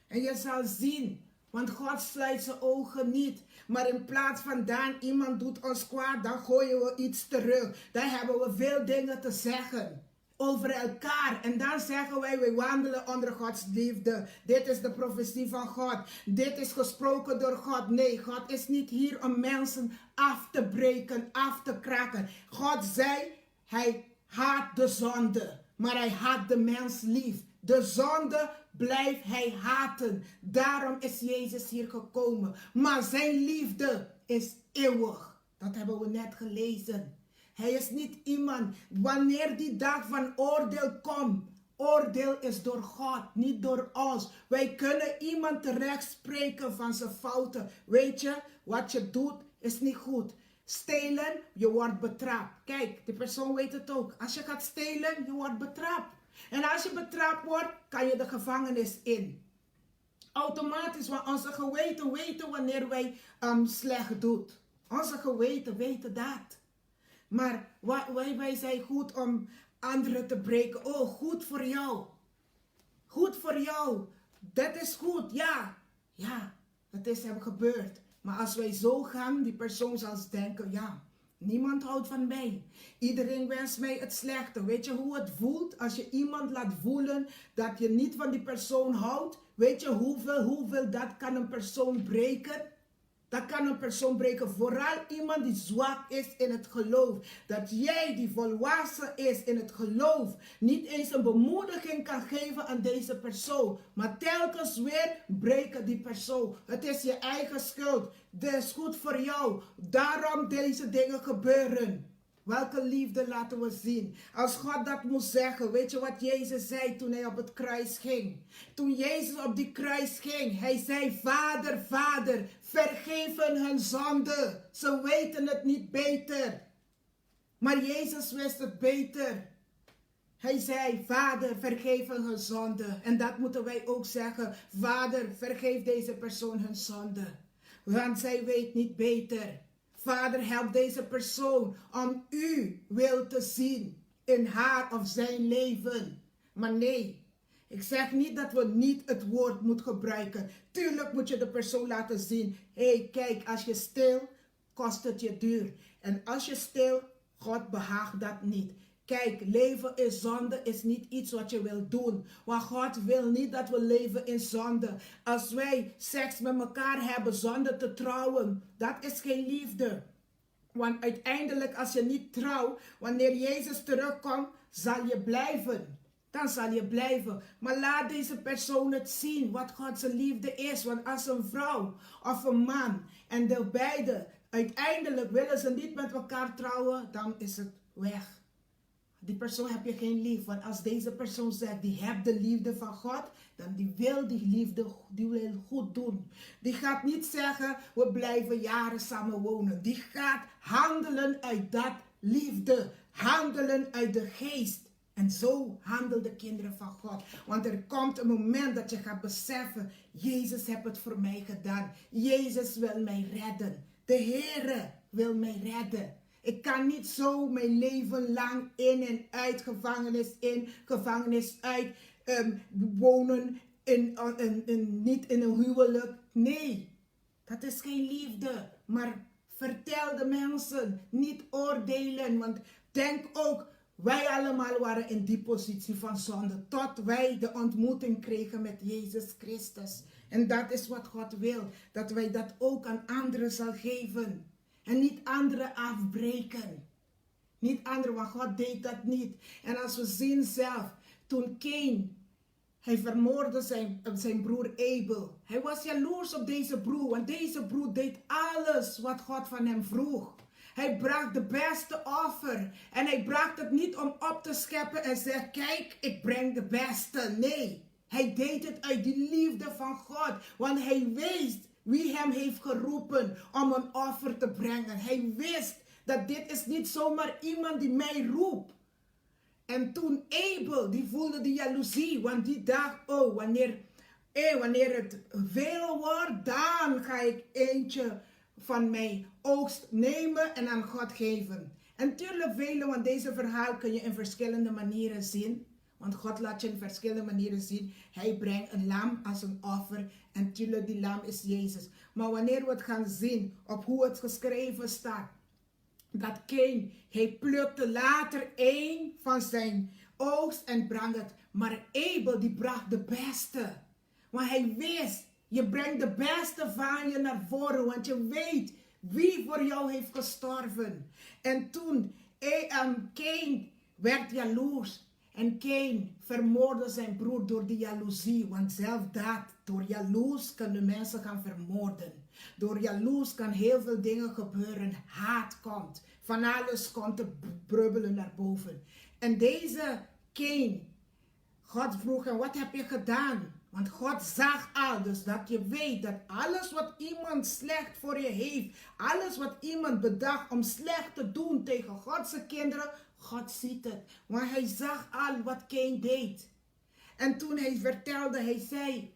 En je zal zien, want God sluit zijn ogen niet. Maar in plaats van dan iemand doet ons kwaad, dan gooien we iets terug. Dan hebben we veel dingen te zeggen over elkaar. En dan zeggen wij wandelen onder Gods liefde. Dit is de profetie van God. Dit is gesproken door God. Nee, God is niet hier om mensen af te breken, af te kraken. God zei, hij haat de zonde, maar hij haat de mens lief. De zonde blijft hij haten. Daarom is Jezus hier gekomen. Maar zijn liefde is eeuwig. Dat hebben we net gelezen. Hij is niet iemand, wanneer die dag van oordeel komt. Oordeel is door God, niet door ons. Wij kunnen iemand terecht spreken van zijn fouten. Weet je, wat je doet is niet goed. Stelen, je wordt betrapt. Kijk, die persoon weet het ook. Als je gaat stelen, je wordt betrapt. En als je betrapt wordt, kan je de gevangenis in. Automatisch, want onze geweten weten wanneer wij slecht doen. Onze geweten weten dat. Maar wij zijn goed om anderen te breken. Oh, goed voor jou. Goed voor jou. Dat is goed, ja. Ja, dat is hem gebeurd. Maar als wij zo gaan, die persoon zal denken, ja, niemand houdt van mij. Iedereen wenst mij het slechte. Weet je hoe het voelt als je iemand laat voelen dat je niet van die persoon houdt? Weet je hoeveel dat kan een persoon breken? Dat kan een persoon breken. Vooral iemand die zwak is in het geloof. Dat jij die volwassen is in het geloof. Niet eens een bemoediging kan geven aan deze persoon. Maar telkens weer breken die persoon. Het is je eigen schuld. Het is goed voor jou. Daarom deze dingen gebeuren. Welke liefde laten we zien? Als God dat moest zeggen, weet je wat Jezus zei toen hij op het kruis ging? Toen Jezus op die kruis ging, hij zei, Vader, Vader, vergeef hun zonde. Ze weten het niet beter. Maar Jezus wist het beter. Hij zei, Vader, vergeef hun zonde. En dat moeten wij ook zeggen. Vader, vergeef deze persoon hun zonde. Want zij weet niet beter. Vader, help deze persoon om uw wil te zien in haar of zijn leven. Maar nee, ik zeg niet dat we niet het woord moeten gebruiken. Tuurlijk moet je de persoon laten zien. Hé, kijk, als je stil, kost het je duur. En als je stil, God behaagt dat niet. Kijk, leven in zonde is niet iets wat je wil doen. Want God wil niet dat we leven in zonde. Als wij seks met elkaar hebben zonder te trouwen, dat is geen liefde. Want uiteindelijk als je niet trouwt, wanneer Jezus terugkomt, zal je blijven. Dan zal je blijven. Maar laat deze persoon het zien wat Gods liefde is. Want als een vrouw of een man en de beide uiteindelijk willen ze niet met elkaar trouwen, dan is het weg. Die persoon heb je geen lief. Want als deze persoon zegt, die hebt de liefde van God, dan die wil die liefde, die wil goed doen. Die gaat niet zeggen, we blijven jaren samen wonen. Die gaat handelen uit dat liefde. Handelen uit de geest. En zo handelen de kinderen van God. Want er komt een moment dat je gaat beseffen, Jezus heeft het voor mij gedaan. Jezus wil mij redden. De Heere wil mij redden. Ik kan niet zo mijn leven lang in en uit, gevangenis uit, wonen, niet in een huwelijk. Nee, dat is geen liefde. Maar vertel de mensen, niet oordelen. Want denk ook, wij allemaal waren in die positie van zonde. Tot wij de ontmoeting kregen met Jezus Christus. En dat is wat God wil. Dat wij dat ook aan anderen zal geven. En niet anderen afbreken. Niet anderen, want God deed dat niet. En als we zien zelf, toen Cain, hij vermoordde zijn broer Abel. Hij was jaloers op deze broer, want deze broer deed alles wat God van hem vroeg. Hij bracht de beste offer. En hij bracht het niet om op te scheppen en zegt, kijk, ik breng de beste. Nee, hij deed het uit die liefde van God. Want hij wist wie hem heeft geroepen om een offer te brengen. Hij wist dat dit is niet zomaar iemand die mij roept. En toen Abel, die voelde die jaloezie. Want die dacht, oh, wanneer het veel wordt, dan ga ik eentje van mijn oogst nemen en aan God geven. En tuurlijk velen, want deze verhaal kun je in verschillende manieren zien. Want God laat je in verschillende manieren zien. Hij brengt een lam als een offer. En tuurlijk, die lam is Jezus. Maar wanneer we het gaan zien op hoe het geschreven staat. Dat Cain, hij plukte later één van zijn oogst en bracht het. Maar Abel, die bracht de beste. Want hij wist, je brengt de beste van je naar voren. Want je weet wie voor jou heeft gestorven. En toen Cain werd jaloers. En Cain vermoordde zijn broer door die jaloezie. Want zelf dat, door jaloers kunnen mensen gaan vermoorden. Door jaloers kan heel veel dingen gebeuren. Haat komt. Van alles komt te brubbelen naar boven. En deze Cain, God vroeg hem, wat heb je gedaan? Want God zag al, dus dat je weet dat alles wat iemand slecht voor je heeft, alles wat iemand bedacht om slecht te doen tegen Godse kinderen, God ziet het. Want hij zag al wat Cain deed. En toen hij vertelde, hij zei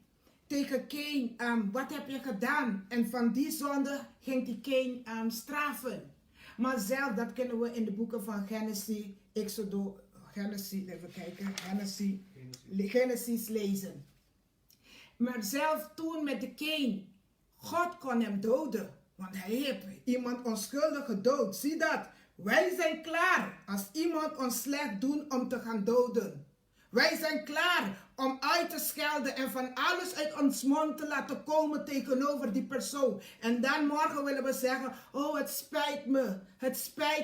tegen Cain, wat heb je gedaan? En van die zonde ging die Cain straffen. Maar zelf, dat kennen we in de boeken van Genesis, Genesis lezen. Maar zelf toen met de Cain, God kon hem doden. Want hij heeft iemand onschuldig gedood. Zie dat. Wij zijn klaar als iemand ons slecht doet om te gaan doden. Wij zijn klaar om uit te schelden en van alles uit ons mond te laten komen tegenover die persoon. En dan morgen willen we zeggen, oh het spijt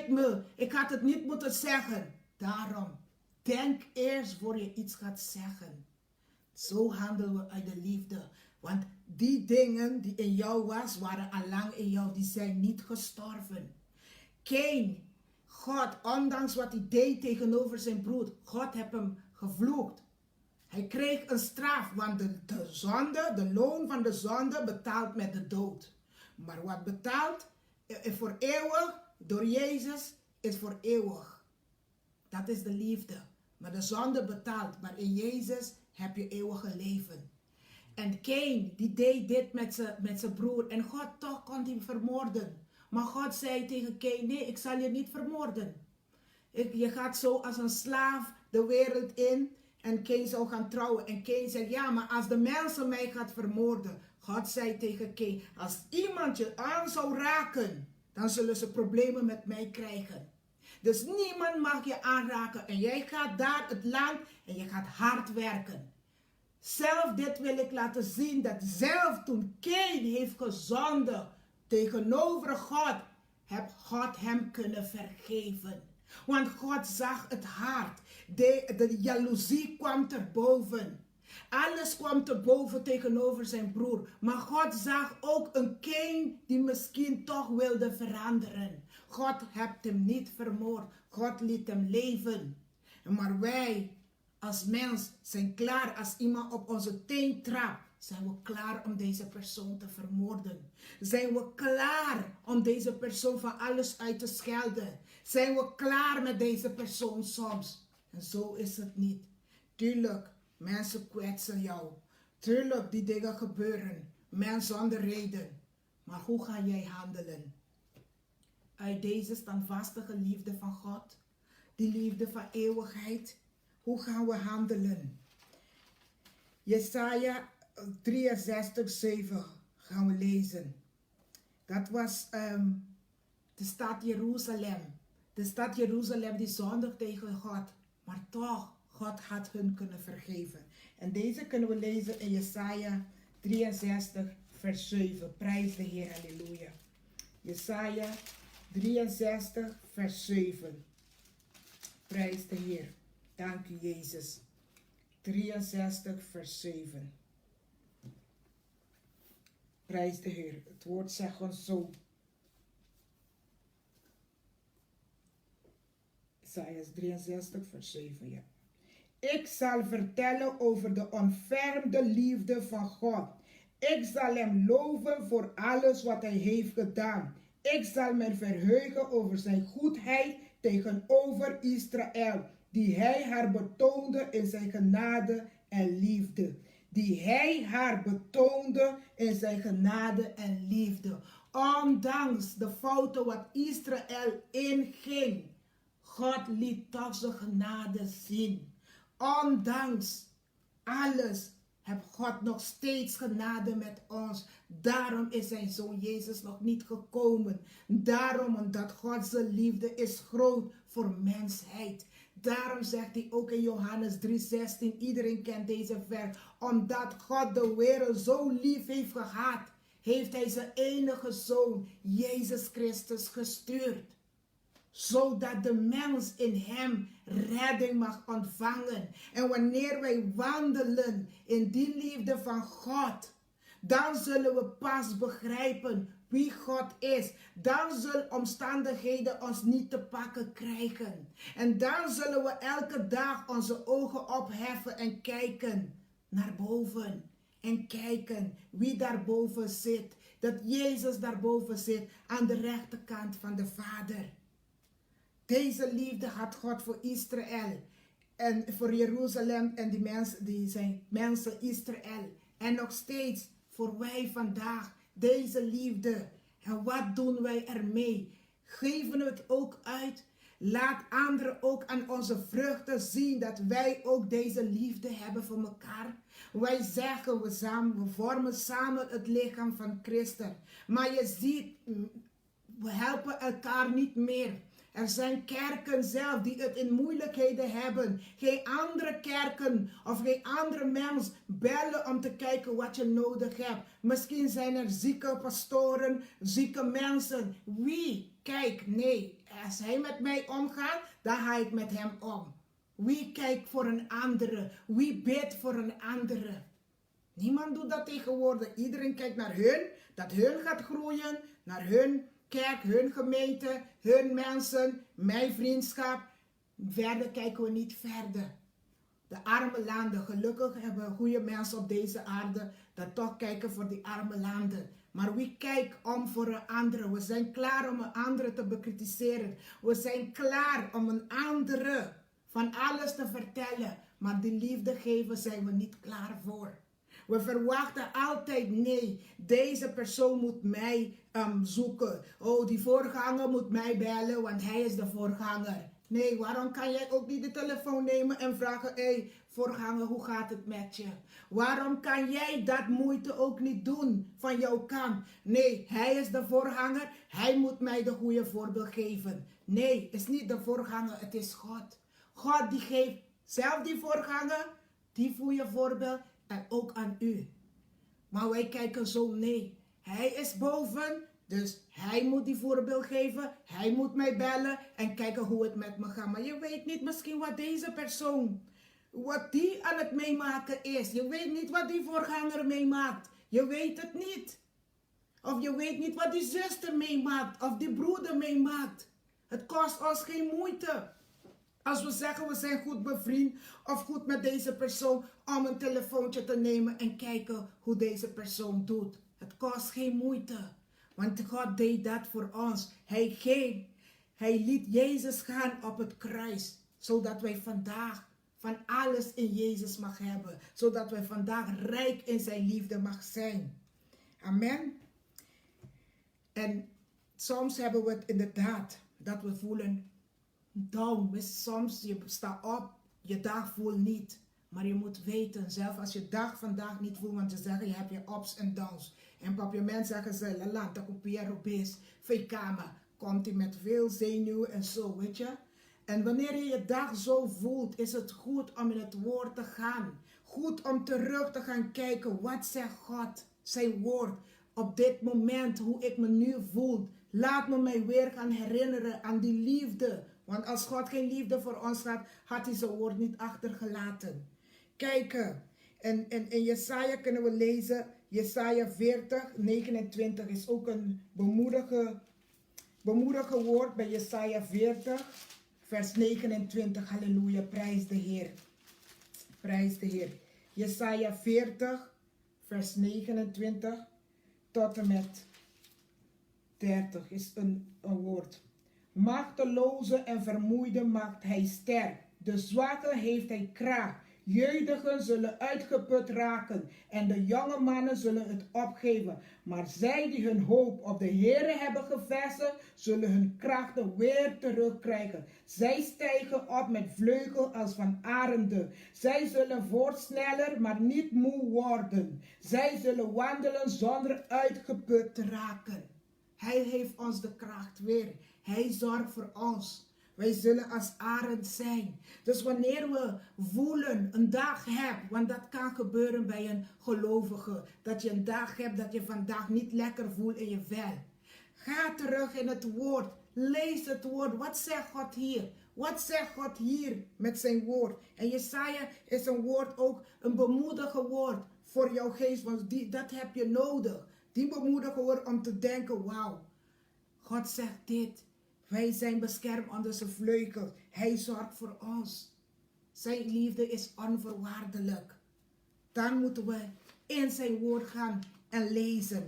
me, ik had het niet moeten zeggen. Daarom, denk eerst voor je iets gaat zeggen. Zo handelen we uit de liefde. Want die dingen die in jou waren al lang in jou, die zijn niet gestorven. Kain, God, ondanks wat hij deed tegenover zijn broer, God heeft hem gevloekt. Hij kreeg een straf, want de zonde, de loon van de zonde betaalt met de dood. Maar wat betaalt voor eeuwig door Jezus is voor eeuwig. Dat is de liefde. Maar de zonde betaalt, maar in Jezus heb je eeuwige leven. En Kain, die deed dit met zijn broer en God toch kon hij vermoorden. Maar God zei tegen Kain, nee, ik zal je niet vermoorden. Je gaat zo als een slaaf de wereld in en Kain zou gaan trouwen. En Kain zegt, ja, maar als de mensen mij gaat vermoorden. God zei tegen Kain, als iemand je aan zou raken, dan zullen ze problemen met mij krijgen. Dus niemand mag je aanraken en jij gaat daar het land en je gaat hard werken. Zelf dit wil ik laten zien, dat zelf toen Kain heeft gezonden tegenover God, heb God hem kunnen vergeven. Want God zag het hart. De jaloezie kwam erboven. Alles kwam erboven tegenover zijn broer. Maar God zag ook een Kain die misschien toch wilde veranderen. God heeft hem niet vermoord. God liet hem leven. Maar wij als mens zijn klaar als iemand op onze teen trapt. Zijn we klaar om deze persoon te vermoorden? Zijn we klaar om deze persoon van alles uit te schelden? Zijn we klaar met deze persoon soms? En zo is het niet. Tuurlijk, mensen kwetsen jou. Tuurlijk, die dingen gebeuren. Mensen zonder reden. Maar hoe ga jij handelen? Uit deze standvastige liefde van God, die liefde van eeuwigheid, hoe gaan we handelen? Jesaja 63:7 gaan we lezen. Dat was de stad Jeruzalem. De stad Jeruzalem die zondigde tegen God. Maar toch, God had hun kunnen vergeven. En deze kunnen we lezen in Jesaja 63:7. Prijs de Heer, halleluja. Jesaja 63:7. Prijs de Heer. Dank u, Jezus. 63:7. Prijs de Heer. Het woord zegt ons zo. Jesaja 63:7, ja. Ik zal vertellen over de onvermde liefde van God. Ik zal hem loven voor alles wat hij heeft gedaan. Ik zal me verheugen over zijn goedheid tegenover Israël, die hij haar betoonde in zijn genade en liefde. Die hij haar betoonde in zijn genade en liefde. Ondanks de fouten wat Israël inging, God liet toch zijn genade zien. Ondanks alles heeft God nog steeds genade met ons. Daarom is zijn zoon Jezus nog niet gekomen. Daarom, omdat Gods liefde is groot voor mensheid. Daarom zegt hij ook in Johannes 3:16, iedereen kent deze vers. Omdat God de wereld zo lief heeft gehad, heeft hij zijn enige zoon, Jezus Christus, gestuurd. Zodat de mens in hem redding mag ontvangen. En wanneer wij wandelen in die liefde van God, dan zullen we pas begrijpen wie God is. Dan zullen omstandigheden ons niet te pakken krijgen. En dan zullen we elke dag onze ogen opheffen en kijken naar boven. En kijken wie daarboven zit. Dat Jezus daarboven zit aan de rechterkant van de Vader. Deze liefde had God voor Israël en voor Jeruzalem en die zijn mensen Israël. En nog steeds voor wij vandaag deze liefde. En wat doen wij ermee? Geven we het ook uit? Laat anderen ook aan onze vruchten zien dat wij ook deze liefde hebben voor elkaar. Wij zeggen we vormen samen het lichaam van Christus. Maar je ziet, we helpen elkaar niet meer. Er zijn kerken zelf die het in moeilijkheden hebben. Geen andere kerken of geen andere mens bellen om te kijken wat je nodig hebt. Misschien zijn er zieke pastoren, zieke mensen. Wie? Kijk, nee. Als hij met mij omgaat, dan ga ik met hem om. Wie kijkt voor een andere? Wie bidt voor een andere? Niemand doet dat tegenwoordig. Iedereen kijkt naar hun, dat hun gaat groeien, naar hun kerk, hun gemeente, hun mensen, mijn vriendschap. Verder kijken we niet verder. De arme landen, gelukkig hebben we goede mensen op deze aarde dat toch kijken voor die arme landen. Maar wie kijkt om voor een andere? We zijn klaar om een andere te bekritiseren. We zijn klaar om een andere van alles te vertellen. Maar die liefde geven zijn we niet klaar voor. We verwachten altijd, nee, deze persoon moet mij zoeken. Oh, die voorganger moet mij bellen, want hij is de voorganger. Nee, waarom kan jij ook niet de telefoon nemen en vragen, hé, voorganger, hoe gaat het met je? Waarom kan jij dat moeite ook niet doen van jouw kant? Nee, hij is de voorganger, hij moet mij de goede voorbeeld geven. Nee, het is niet de voorganger, het is God. God die geeft zelf die voorganger, die goede voorbeeld en ook aan u. Maar wij kijken zo, nee, hij is boven, dus hij moet die voorbeeld geven, hij moet mij bellen en kijken hoe het met me gaat. Maar je weet niet misschien wat deze persoon, wat die aan het meemaken is. Je weet niet wat die voorganger meemaakt. Je weet het niet. Of je weet niet wat die zuster meemaakt of die broeder meemaakt. Het kost ons geen moeite. Als we zeggen we zijn goed bevriend of goed met deze persoon om een telefoontje te nemen en kijken hoe deze persoon doet. Het kost geen moeite. Want God deed dat voor ons. Hij liet Jezus gaan op het kruis. Zodat wij vandaag van alles in Jezus mag hebben. Zodat wij vandaag rijk in zijn liefde mag zijn. Amen. En soms hebben we het inderdaad dat we voelen down. Soms je staat op, je dag voelt niet. Maar je moet weten, zelf als je dag vandaag niet voelt, want ze zeggen je hebt je ups en downs. En papiermen zeggen ze, lalanta copiëren obes, fekama. Komt hij met veel zenuwen en zo, weet je. En wanneer je je dag zo voelt, is het goed om in het woord te gaan. Goed om terug te gaan kijken, wat zegt God, zijn woord. Op dit moment, hoe ik me nu voel. Laat me mij weer gaan herinneren aan die liefde. Want als God geen liefde voor ons had, had hij zijn woord niet achtergelaten. Kijken. En in Jesaja kunnen we lezen, Jesaja 40, 29 is ook een bemoedige woord bij Jesaja 40, vers 29. Halleluja, prijs de Heer. Prijs de Heer. Jesaja 40, vers 29 tot en met 30 is een woord. Machteloze en vermoeide maakt hij sterk. De zwakke heeft hij kracht. Jeugdigen zullen uitgeput raken en de jonge mannen zullen het opgeven. Maar zij die hun hoop op de Heere hebben gevestigd, zullen hun krachten weer terugkrijgen. Zij stijgen op met vleugel als van arenden. Zij zullen voortsneller, maar niet moe worden. Zij zullen wandelen zonder uitgeput te raken. Hij heeft ons de kracht weer. Hij zorgt voor ons. Wij zullen als arend zijn. Dus wanneer we voelen, een dag hebt, want dat kan gebeuren bij een gelovige, dat je een dag hebt dat je vandaag niet lekker voelt in je vel. Ga terug in het woord. Lees het woord. Wat zegt God hier? Wat zegt God hier met zijn woord? En Jesaja is een woord ook, een bemoedige woord voor jouw geest, want dat heb je nodig. Die bemoedige woord om te denken, wauw, God zegt dit. Wij zijn beschermd onder zijn vleugels. Hij zorgt voor ons. Zijn liefde is onvoorwaardelijk. Dan moeten we in zijn woord gaan en lezen.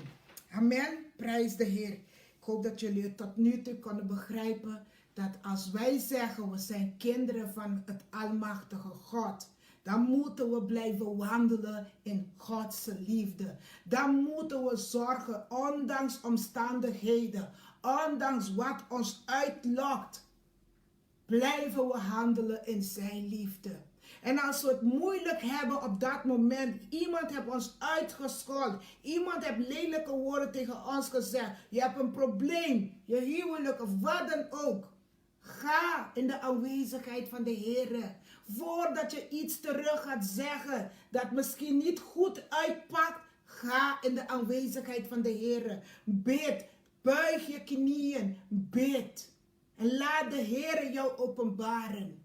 Amen. Prijs de Heer. Ik hoop dat jullie het tot nu toe kunnen begrijpen. Dat als wij zeggen we zijn kinderen van het almachtige God. Dan moeten we blijven wandelen in Gods liefde. Dan moeten we zorgen, ondanks omstandigheden, ondanks wat ons uitlokt, blijven we handelen in zijn liefde. En als we het moeilijk hebben op dat moment, iemand heeft ons uitgescholden, iemand heeft lelijke woorden tegen ons gezegd, je hebt een probleem, je huwelijk of wat dan ook. Ga in de aanwezigheid van de Heer. Voordat je iets terug gaat zeggen dat misschien niet goed uitpakt, ga in de aanwezigheid van de Heer. Bid. Buig je knieën. Bid. En laat de Heer jou openbaren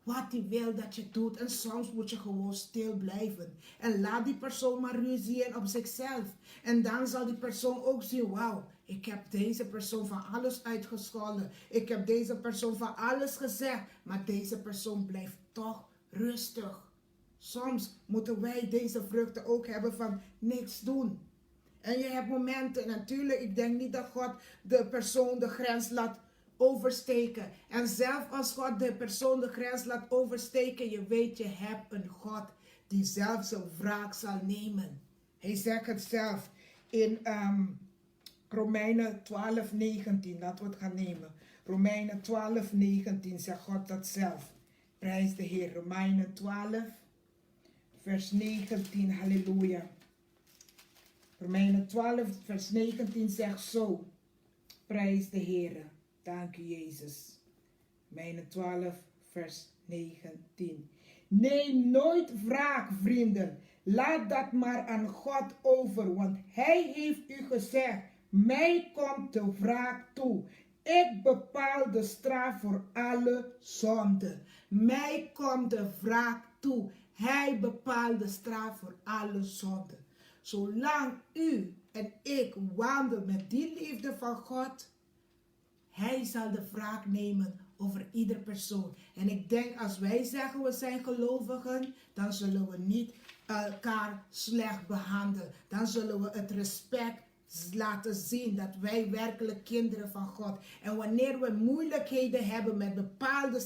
wat hij wil dat je doet. En soms moet je gewoon stil blijven. En laat die persoon maar ruzien op zichzelf. En dan zal die persoon ook zien, wauw, ik heb deze persoon van alles uitgescholden. Ik heb deze persoon van alles gezegd. Maar deze persoon blijft toch rustig. Soms moeten wij deze vruchten ook hebben van niks doen. En je hebt momenten, natuurlijk, ik denk niet dat God de persoon de grens laat oversteken. En zelf als God de persoon de grens laat oversteken, je weet, je hebt een God die zelf zijn wraak zal nemen. Hij zegt het zelf in Romeinen 12:19. Laten we het gaan nemen. Romeinen 12:19 zegt God dat zelf. Prijs de Heer. Romeinen 12, vers 19. Halleluja. Romeinen 12, vers 19 zegt zo. Prijs de Heer. Dank u, Jezus. Romeinen 12, vers 19. Neem nooit wraak, vrienden. Laat dat maar aan God over, want Hij heeft u gezegd, mij komt de wraak toe. Ik bepaal de straf voor alle zonden. Mij komt de wraak toe. Hij bepaalt de straf voor alle zonden. Zolang u en ik wandelen met die liefde van God, Hij zal de wraak nemen over ieder persoon. En ik denk, als wij zeggen we zijn gelovigen, dan zullen we niet elkaar slecht behandelen. Dan zullen we het respect laten zien dat wij werkelijk kinderen van God. En wanneer we moeilijkheden hebben met bepaalde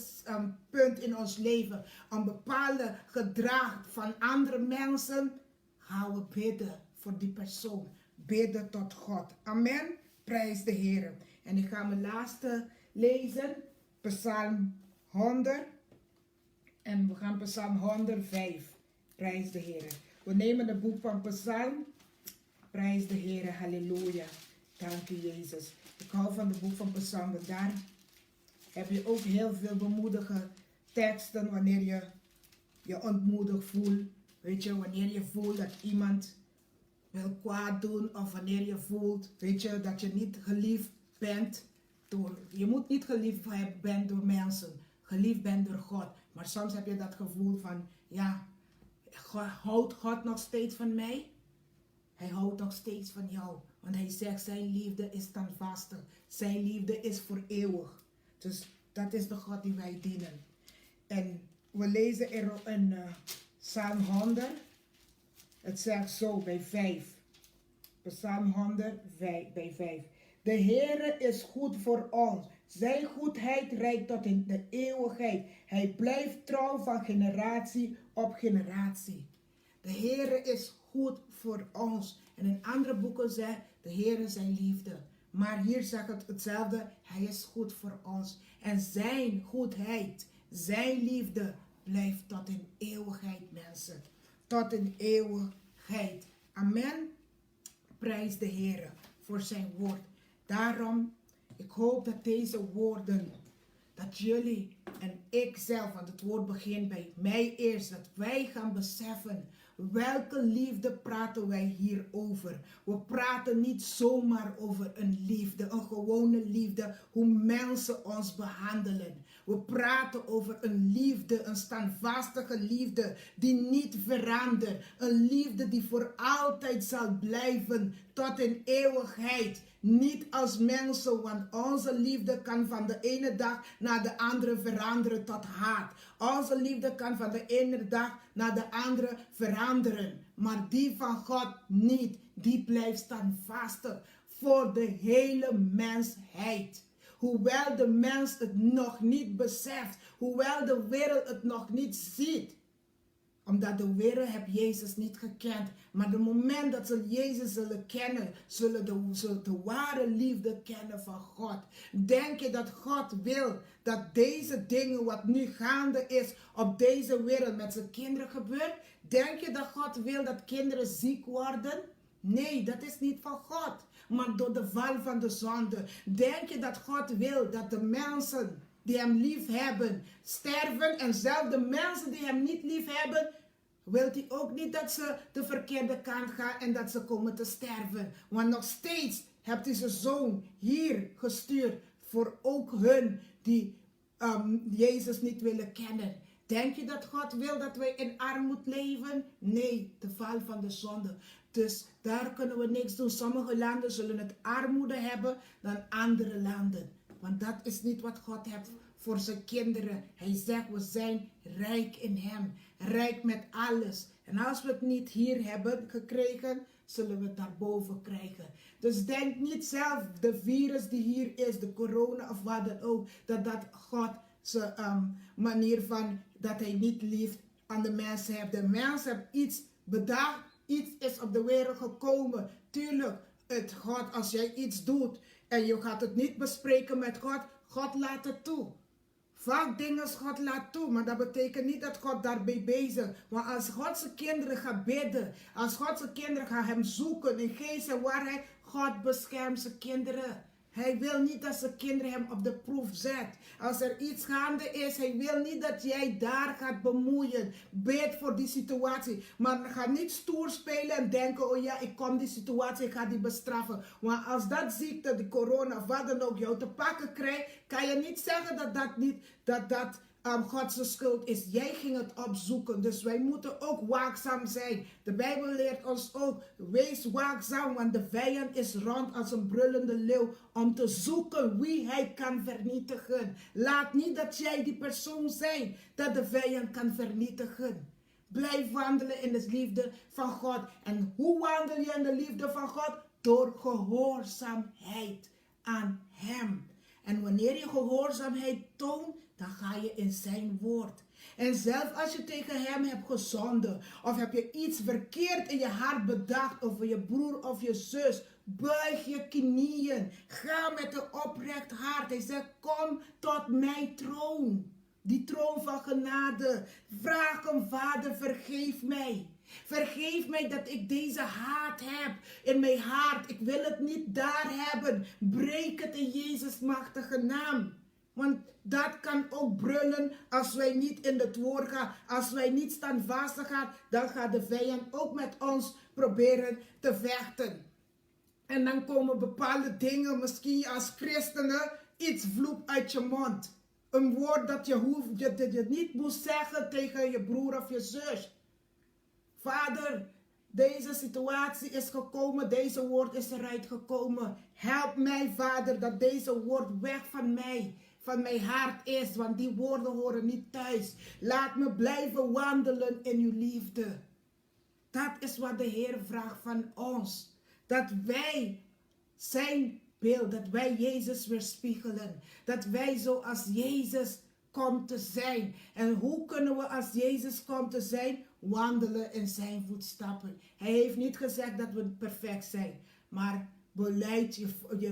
punten in ons leven, een bepaalde gedrag van andere mensen, gaan we bidden voor die persoon. Bidden tot God. Amen. Prijs de Heer. En ik ga mijn laatste lezen. Psalm 100. En we gaan Psalm 105. Prijs de Heer. We nemen het boek van Psalm. Prijs de Heer. Halleluja. Dank u, Jezus. Ik hou van het boek van Psalm. Daar heb je ook heel veel bemoedigende teksten wanneer je je ontmoedigd voelt. Weet je, wanneer je voelt dat iemand wil kwaad doen, of wanneer je voelt, weet je, dat je niet geliefd bent je moet niet geliefd bent door mensen, geliefd bent door God. Maar soms heb je dat gevoel van, ja, houdt God nog steeds van mij? Hij houdt nog steeds van jou. Want hij zegt, zijn liefde is standvastig. Zijn liefde is voor eeuwig. Dus dat is de God die wij dienen. En we lezen in Psalm 100. Het zegt zo bij 5. Psalm 100 bij 5. De Heere is goed voor ons. Zijn goedheid reikt tot in de eeuwigheid. Hij blijft trouw van generatie op generatie. De Heere is goed voor ons. En in andere boeken zegt de Heere zijn liefde. Maar hier zegt het hetzelfde. Hij is goed voor ons. En zijn goedheid, zijn liefde blijft tot in eeuwigheid, mensen. Tot in eeuwigheid. Amen. Prijs de Heer voor zijn woord. Daarom, ik hoop dat deze woorden, dat jullie en ik zelf, want het woord begint bij mij eerst, dat wij gaan beseffen, welke liefde praten wij hier over. We praten niet zomaar over een liefde, een gewone liefde, hoe mensen ons behandelen. We praten over een liefde, een standvastige liefde die niet verandert. Een liefde die voor altijd zal blijven tot in eeuwigheid. Niet als mensen, want onze liefde kan van de ene dag naar de andere veranderen tot haat. Onze liefde kan van de ene dag naar de andere veranderen. Maar die van God niet. Die blijft standvastig voor de hele mensheid. Hoewel de mens het nog niet beseft. Hoewel de wereld het nog niet ziet. Omdat de wereld heeft Jezus niet gekend. Maar de moment dat ze Jezus zullen kennen, zullen de ware liefde kennen van God. Denk je dat God wil dat deze dingen wat nu gaande is op deze wereld met zijn kinderen gebeurt? Denk je dat God wil dat kinderen ziek worden? Nee, dat is niet van God. Maar door de val van de zonde. Denk je dat God wil dat de mensen die hem lief hebben sterven? En zelfs de mensen die hem niet lief hebben, wil hij ook niet dat ze de verkeerde kant gaan en dat ze komen te sterven. Want nog steeds heeft hij zijn zoon hier gestuurd voor ook hun die Jezus niet willen kennen. Denk je dat God wil dat wij in armoede leven? Nee, de val van de zonde. Dus daar kunnen we niks doen. Sommige landen zullen het armoede hebben dan andere landen. Want dat is niet wat God heeft voor zijn kinderen. Hij zegt, we zijn rijk in hem. Rijk met alles. En als we het niet hier hebben gekregen, zullen we het daarboven krijgen. Dus denk niet zelf, de virus die hier is, de corona of wat dan ook, dat God zijn manier van, dat hij niet lief aan de mensen heeft. De mensen hebben iets bedacht, iets is op de wereld gekomen. Tuurlijk, God, als jij iets doet en je gaat het niet bespreken met God, God laat het toe. Vaak dingen God laat toe, maar dat betekent niet dat God daarbij bezig is. Want als God zijn kinderen gaat bidden, als God zijn kinderen gaat hem zoeken in geest en waarheid, God beschermt zijn kinderen. Hij wil niet dat zijn kinderen hem op de proef zet. Als er iets gaande is, hij wil niet dat jij daar gaat bemoeien. Bid voor die situatie. Maar ga niet stoer spelen en denken, oh ja, ik kom die situatie, ik ga die bestraffen. Want als dat ziekte, de corona of wat dan ook jou te pakken krijgt, kan je niet zeggen dat Gods schuld is. Jij ging het opzoeken. Dus wij moeten ook waakzaam zijn. De Bijbel leert ons ook, wees waakzaam, want de vijand is rond als een brullende leeuw om te zoeken wie hij kan vernietigen. Laat niet dat jij die persoon zijn dat de vijand kan vernietigen. Blijf wandelen in de liefde van God. En hoe wandel je in de liefde van God? Door gehoorzaamheid aan hem. En wanneer je gehoorzaamheid toont, dan ga je in zijn woord. En zelfs als je tegen hem hebt gezonden, of heb je iets verkeerd in je hart bedacht over je broer of je zus, buig je knieën. Ga met een oprecht hart. Hij zegt, kom tot mijn troon. Die troon van genade. Vraag hem, Vader, vergeef mij. Vergeef mij dat ik deze haat heb in mijn hart. Ik wil het niet daar hebben. Breek het in Jezus' machtige naam. Want dat kan ook brullen als wij niet in het woord gaan. Als wij niet standvastig gaan, dan gaat de vijand ook met ons proberen te vechten. En dan komen bepaalde dingen, misschien als christenen, iets vloept uit je mond. Een woord dat je niet moet zeggen tegen je broer of je zus. Vader, deze situatie is gekomen, deze woord is eruit gekomen. Help mij, Vader, dat deze woord weg van mijn hart is, want die woorden horen niet thuis. Laat me blijven wandelen in uw liefde. Dat is wat de Heer vraagt van ons. Dat wij zijn beeld, dat wij Jezus weerspiegelen. Dat wij zoals Jezus komt te zijn. En hoe kunnen we als Jezus komt te zijn? Wandelen in zijn voetstappen. Hij heeft niet gezegd dat we perfect zijn, maar beleid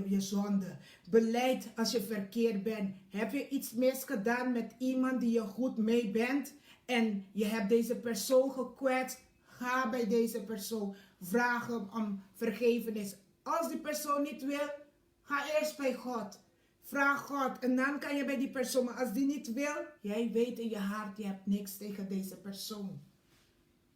je zonde. Beleid als je verkeerd bent. Heb je iets misgedaan met iemand die je goed mee bent en je hebt deze persoon gekwetst? Ga bij deze persoon. Vraag hem om vergiffenis. Als die persoon niet wil, ga eerst bij God. Vraag God en dan kan je bij die persoon. Maar als die niet wil, jij weet in je hart, je hebt niks tegen deze persoon.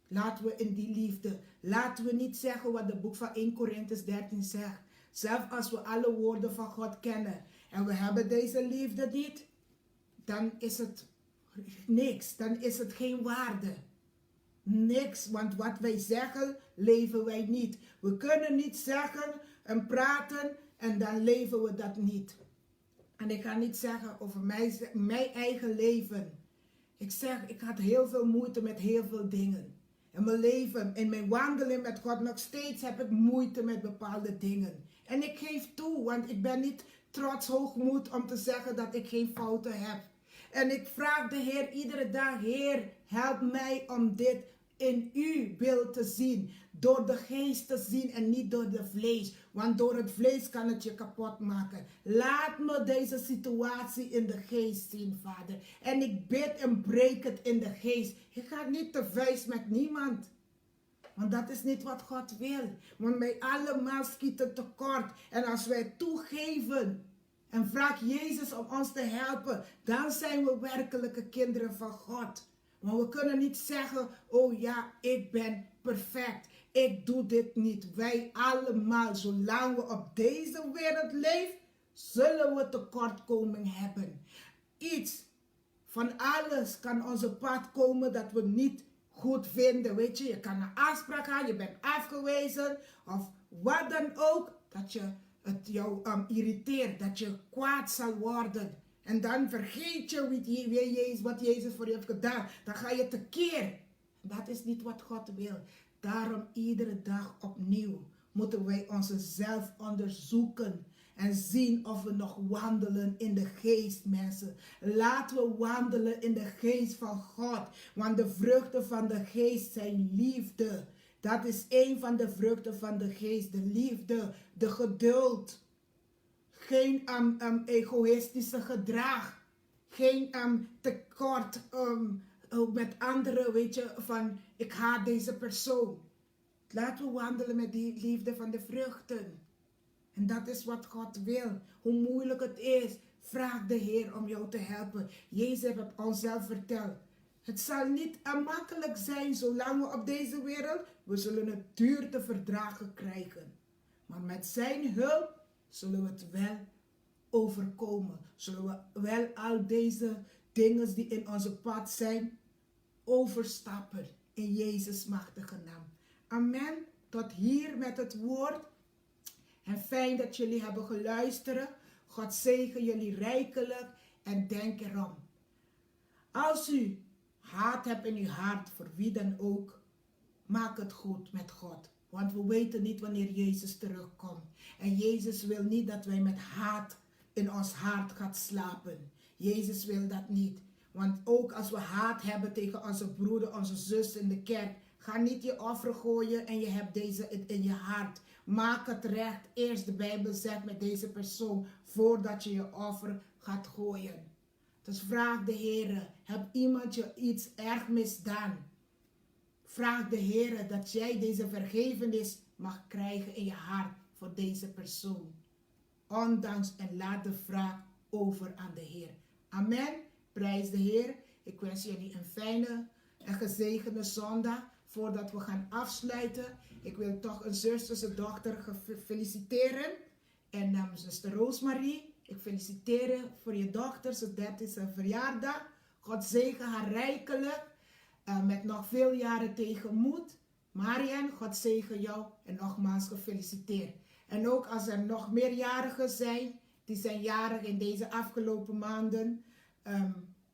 Laten we in die liefde, laten we niet zeggen wat de boek van 1 Korintiërs 13 zegt. Zelfs als we alle woorden van God kennen en we hebben deze liefde niet, dan is het niks, dan is het geen waarde. Niks, want wat wij zeggen, leven wij niet. We kunnen niet zeggen en praten en dan leven we dat niet. En ik ga niet zeggen over mijn eigen leven. Ik zeg, ik had heel veel moeite met heel veel dingen. In mijn leven, in mijn wandeling met God, nog steeds heb ik moeite met bepaalde dingen. En ik geef toe, want ik ben niet trots hoogmoed om te zeggen dat ik geen fouten heb. En ik vraag de Heer iedere dag, Heer, help mij om dit in uw beeld te zien. Door de geest te zien en niet door de vlees. Want door het vlees kan het je kapot maken. Laat me deze situatie in de geest zien, Vader. En ik bid en breek het in de geest. Je gaat niet te vuist met niemand. Want dat is niet wat God wil. Want wij allemaal schieten tekort. En als wij toegeven en vragen Jezus om ons te helpen, dan zijn we werkelijke kinderen van God. Maar we kunnen niet zeggen, oh ja, ik ben perfect. Ik doe dit niet. Wij allemaal, zolang we op deze wereld leven, zullen we tekortkoming hebben. Iets van alles kan onze pad komen dat we niet goed vinden. Weet je, je kan een afspraak gaan, je bent afgewezen of wat dan ook. Dat het jou irriteert, dat je kwaad zal worden. En dan vergeet je wat Jezus voor je heeft gedaan. Dan ga je tekeer. Dat is niet wat God wil. Daarom iedere dag opnieuw moeten wij onszelf onderzoeken. En zien of we nog wandelen in de geest, mensen. Laten we wandelen in de geest van God. Want de vruchten van de geest zijn liefde. Dat is een van de vruchten van de geest. De liefde, de geduld. Geen egoïstische gedrag. Geen tekort met anderen, weet je, van ik haat deze persoon. Laten we wandelen met die liefde van de vruchten. En dat is wat God wil. Hoe moeilijk het is, vraag de Heer om jou te helpen. Jezus heeft ons zelf verteld. Het zal niet makkelijk zijn zolang we op deze wereld. We zullen het duur te verdragen krijgen. Maar met zijn hulp zullen we het wel overkomen. Zullen we wel al deze dingen die in onze pad zijn, overstappen. In Jezus' machtige naam. Amen. Tot hier met het woord. En fijn dat jullie hebben geluisterd. God zegen jullie rijkelijk. En denk erom. Als u haat hebt in uw hart voor wie dan ook, maak het goed met God. Want we weten niet wanneer Jezus terugkomt. En Jezus wil niet dat wij met haat in ons hart gaan slapen. Jezus wil dat niet. Want ook als we haat hebben tegen onze broeder, onze zus in de kerk, ga niet je offer gooien en je hebt deze in je hart. Maak het recht. Eerst de Bijbel zegt met deze persoon voordat je je offer gaat gooien. Dus vraag de Heer, heb iemand je iets erg misdaan? Vraag de Heer dat jij deze vergevenis mag krijgen in je hart voor deze persoon. Ondanks en laat de vraag over aan de Heer. Amen. Prijs de Heer. Ik wens jullie een fijne en gezegende zondag. Voordat we gaan afsluiten, ik wil toch een zus en dochter feliciteren. En zuster Roosmarie, ik feliciteer je voor je dochter, zijn 30e verjaardag. God zegen haar rijkelijk, met nog veel jaren tegemoet. Marian, God zegen jou en nogmaals gefeliciteerd. En ook als er nog meerjarigen zijn, die zijn jarig in deze afgelopen maanden,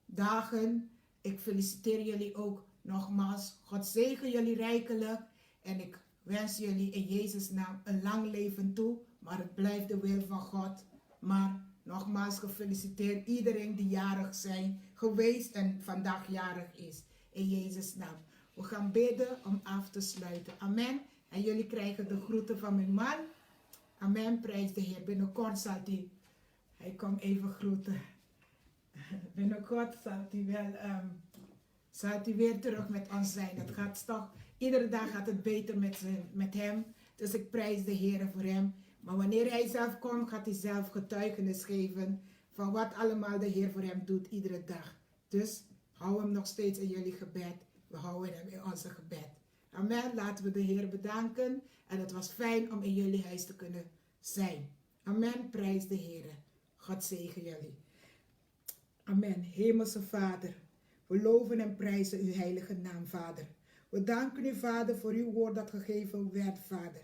dagen. Ik feliciteer jullie ook nogmaals. God zegen jullie rijkelijk. En ik wens jullie in Jezus' naam een lang leven toe. Maar het blijft de wil van God. Maar nogmaals gefeliciteerd iedereen die jarig zijn geweest en vandaag jarig is. In Jezus' naam. We gaan bidden om af te sluiten. Amen. En jullie krijgen de groeten van mijn man. Amen. Prijs de Heer. Binnenkort zal hij komt even groeten. Binnenkort zal hij weer terug met ons zijn. Het gaat toch, iedere dag gaat het beter met hem. Dus ik prijs de Heer voor hem. Maar wanneer hij zelf komt, gaat hij zelf getuigenis geven van wat allemaal de Heer voor hem doet iedere dag. Dus hou hem nog steeds in jullie gebed. We houden hem in onze gebed. Amen. Laten we de Heer bedanken. En het was fijn om in jullie huis te kunnen zijn. Amen. Prijs de Heer. God zegen jullie. Amen. Hemelse Vader, we loven en prijzen uw heilige naam, Vader. We danken u, Vader, voor uw woord dat gegeven werd, Vader.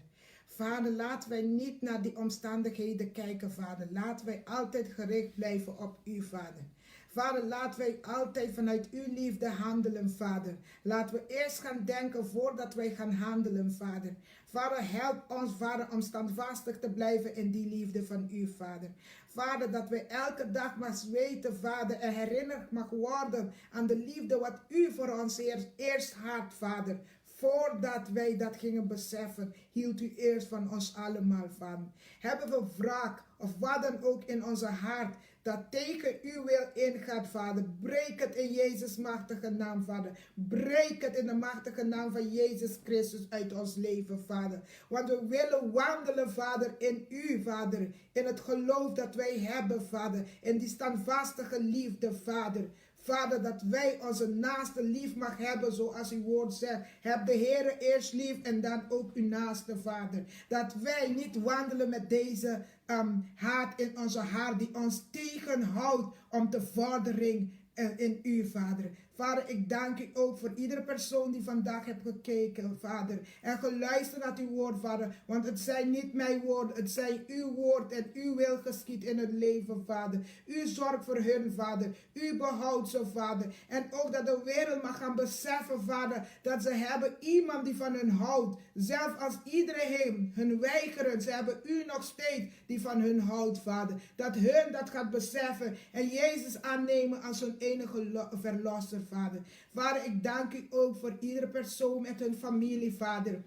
Vader, laten wij niet naar die omstandigheden kijken, Vader. Laten wij altijd gericht blijven op u, Vader. Vader, laten wij altijd vanuit uw liefde handelen, Vader. Laten we eerst gaan denken voordat wij gaan handelen, Vader. Vader, help ons, Vader, om standvastig te blijven in die liefde van u, Vader. Vader, dat wij elke dag mag weten, Vader, en herinnerd mag worden aan de liefde wat u voor ons eerst had, Vader. Voordat wij dat gingen beseffen, hield u eerst van ons allemaal van. Hebben we wraak of wat dan ook in onze hart dat tegen uw wil ingaat, Vader. Breek het in Jezus' machtige naam, Vader. Breek het in de machtige naam van Jezus Christus uit ons leven, Vader. Want we willen wandelen, Vader, in u, Vader. In het geloof dat wij hebben, Vader. In die standvastige liefde, Vader. Vader, dat wij onze naaste lief mag hebben, zoals uw woord zegt. Heb de Heere eerst lief en dan ook uw naaste, Vader. Dat wij niet wandelen met deze haat in onze hart, die ons tegenhoudt om te vordering in u, Vader. Vader, ik dank u ook voor iedere persoon die vandaag heeft gekeken, Vader. En geluisterd naar uw woord, Vader. Want het zijn niet mijn woorden, het zijn uw woord en uw wil geschied in het leven, Vader. U zorgt voor hun, Vader. U behoudt ze, Vader. En ook dat de wereld mag gaan beseffen, Vader, dat ze hebben iemand die van hun houdt. Zelfs als iedereen hun weigeren, ze hebben u nog steeds die van hun houdt, Vader. Dat hun dat gaat beseffen en Jezus aannemen als hun enige verlosser, Vader. Vader, ik dank u ook voor iedere persoon met hun familie, Vader.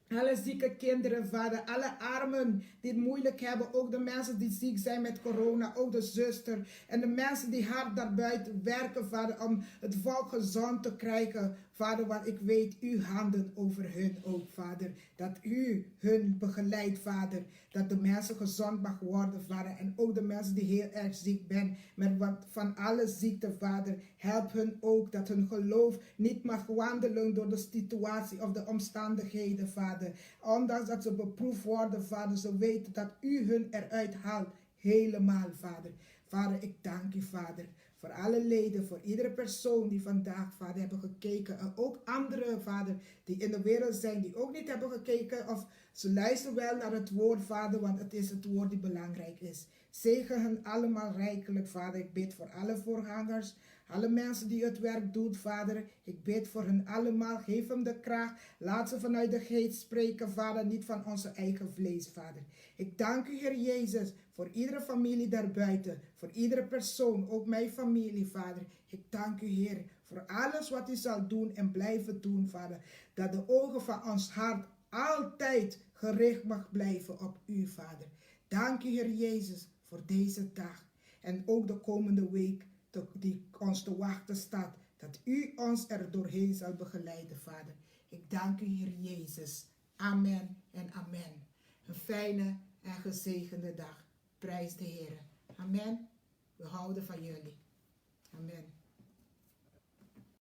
Alle zieke kinderen, Vader. Alle armen die het moeilijk hebben. Ook de mensen die ziek zijn met corona. Ook de zuster. En de mensen die hard daarbuiten werken, Vader. Om het volk gezond te krijgen. Vader, want ik weet uw handen over hun ook, Vader. Dat u hun begeleidt, Vader. Dat de mensen gezond mag worden, Vader. En ook de mensen die heel erg ziek zijn. Met van alle ziekte, Vader. Help hun ook dat hun geloof niet mag wandelen door de situatie of de omstandigheden, Vader. Ondanks dat ze beproefd worden, Vader. Ze weten dat u hun eruit haalt. Helemaal, Vader. Vader, ik dank u, Vader. Voor alle leden, voor iedere persoon die vandaag, Vader, hebben gekeken. En ook anderen, Vader, die in de wereld zijn, die ook niet hebben gekeken. Of ze luisteren wel naar het woord, Vader, want het is het woord die belangrijk is. Zegen hen allemaal rijkelijk, Vader. Ik bid voor alle voorgangers, alle mensen die het werk doen, Vader. Ik bid voor hen allemaal. Geef hem de kracht. Laat ze vanuit de geest spreken, Vader. Niet van onze eigen vlees, Vader. Ik dank u, Heer Jezus, voor iedere familie daarbuiten. Voor iedere persoon, ook mijn familie, Vader. Ik dank u, Heer, voor alles wat u zal doen en blijven doen, Vader. Dat de ogen van ons hart altijd gericht mag blijven op u, Vader. Dank u, Heer Jezus, voor deze dag. En ook de komende week die ons te wachten staat. Dat u ons er doorheen zal begeleiden, Vader. Ik dank u, Heer Jezus. Amen en amen. Een fijne en gezegende dag. Prijs de Heer. Amen. We houden van jullie. Amen.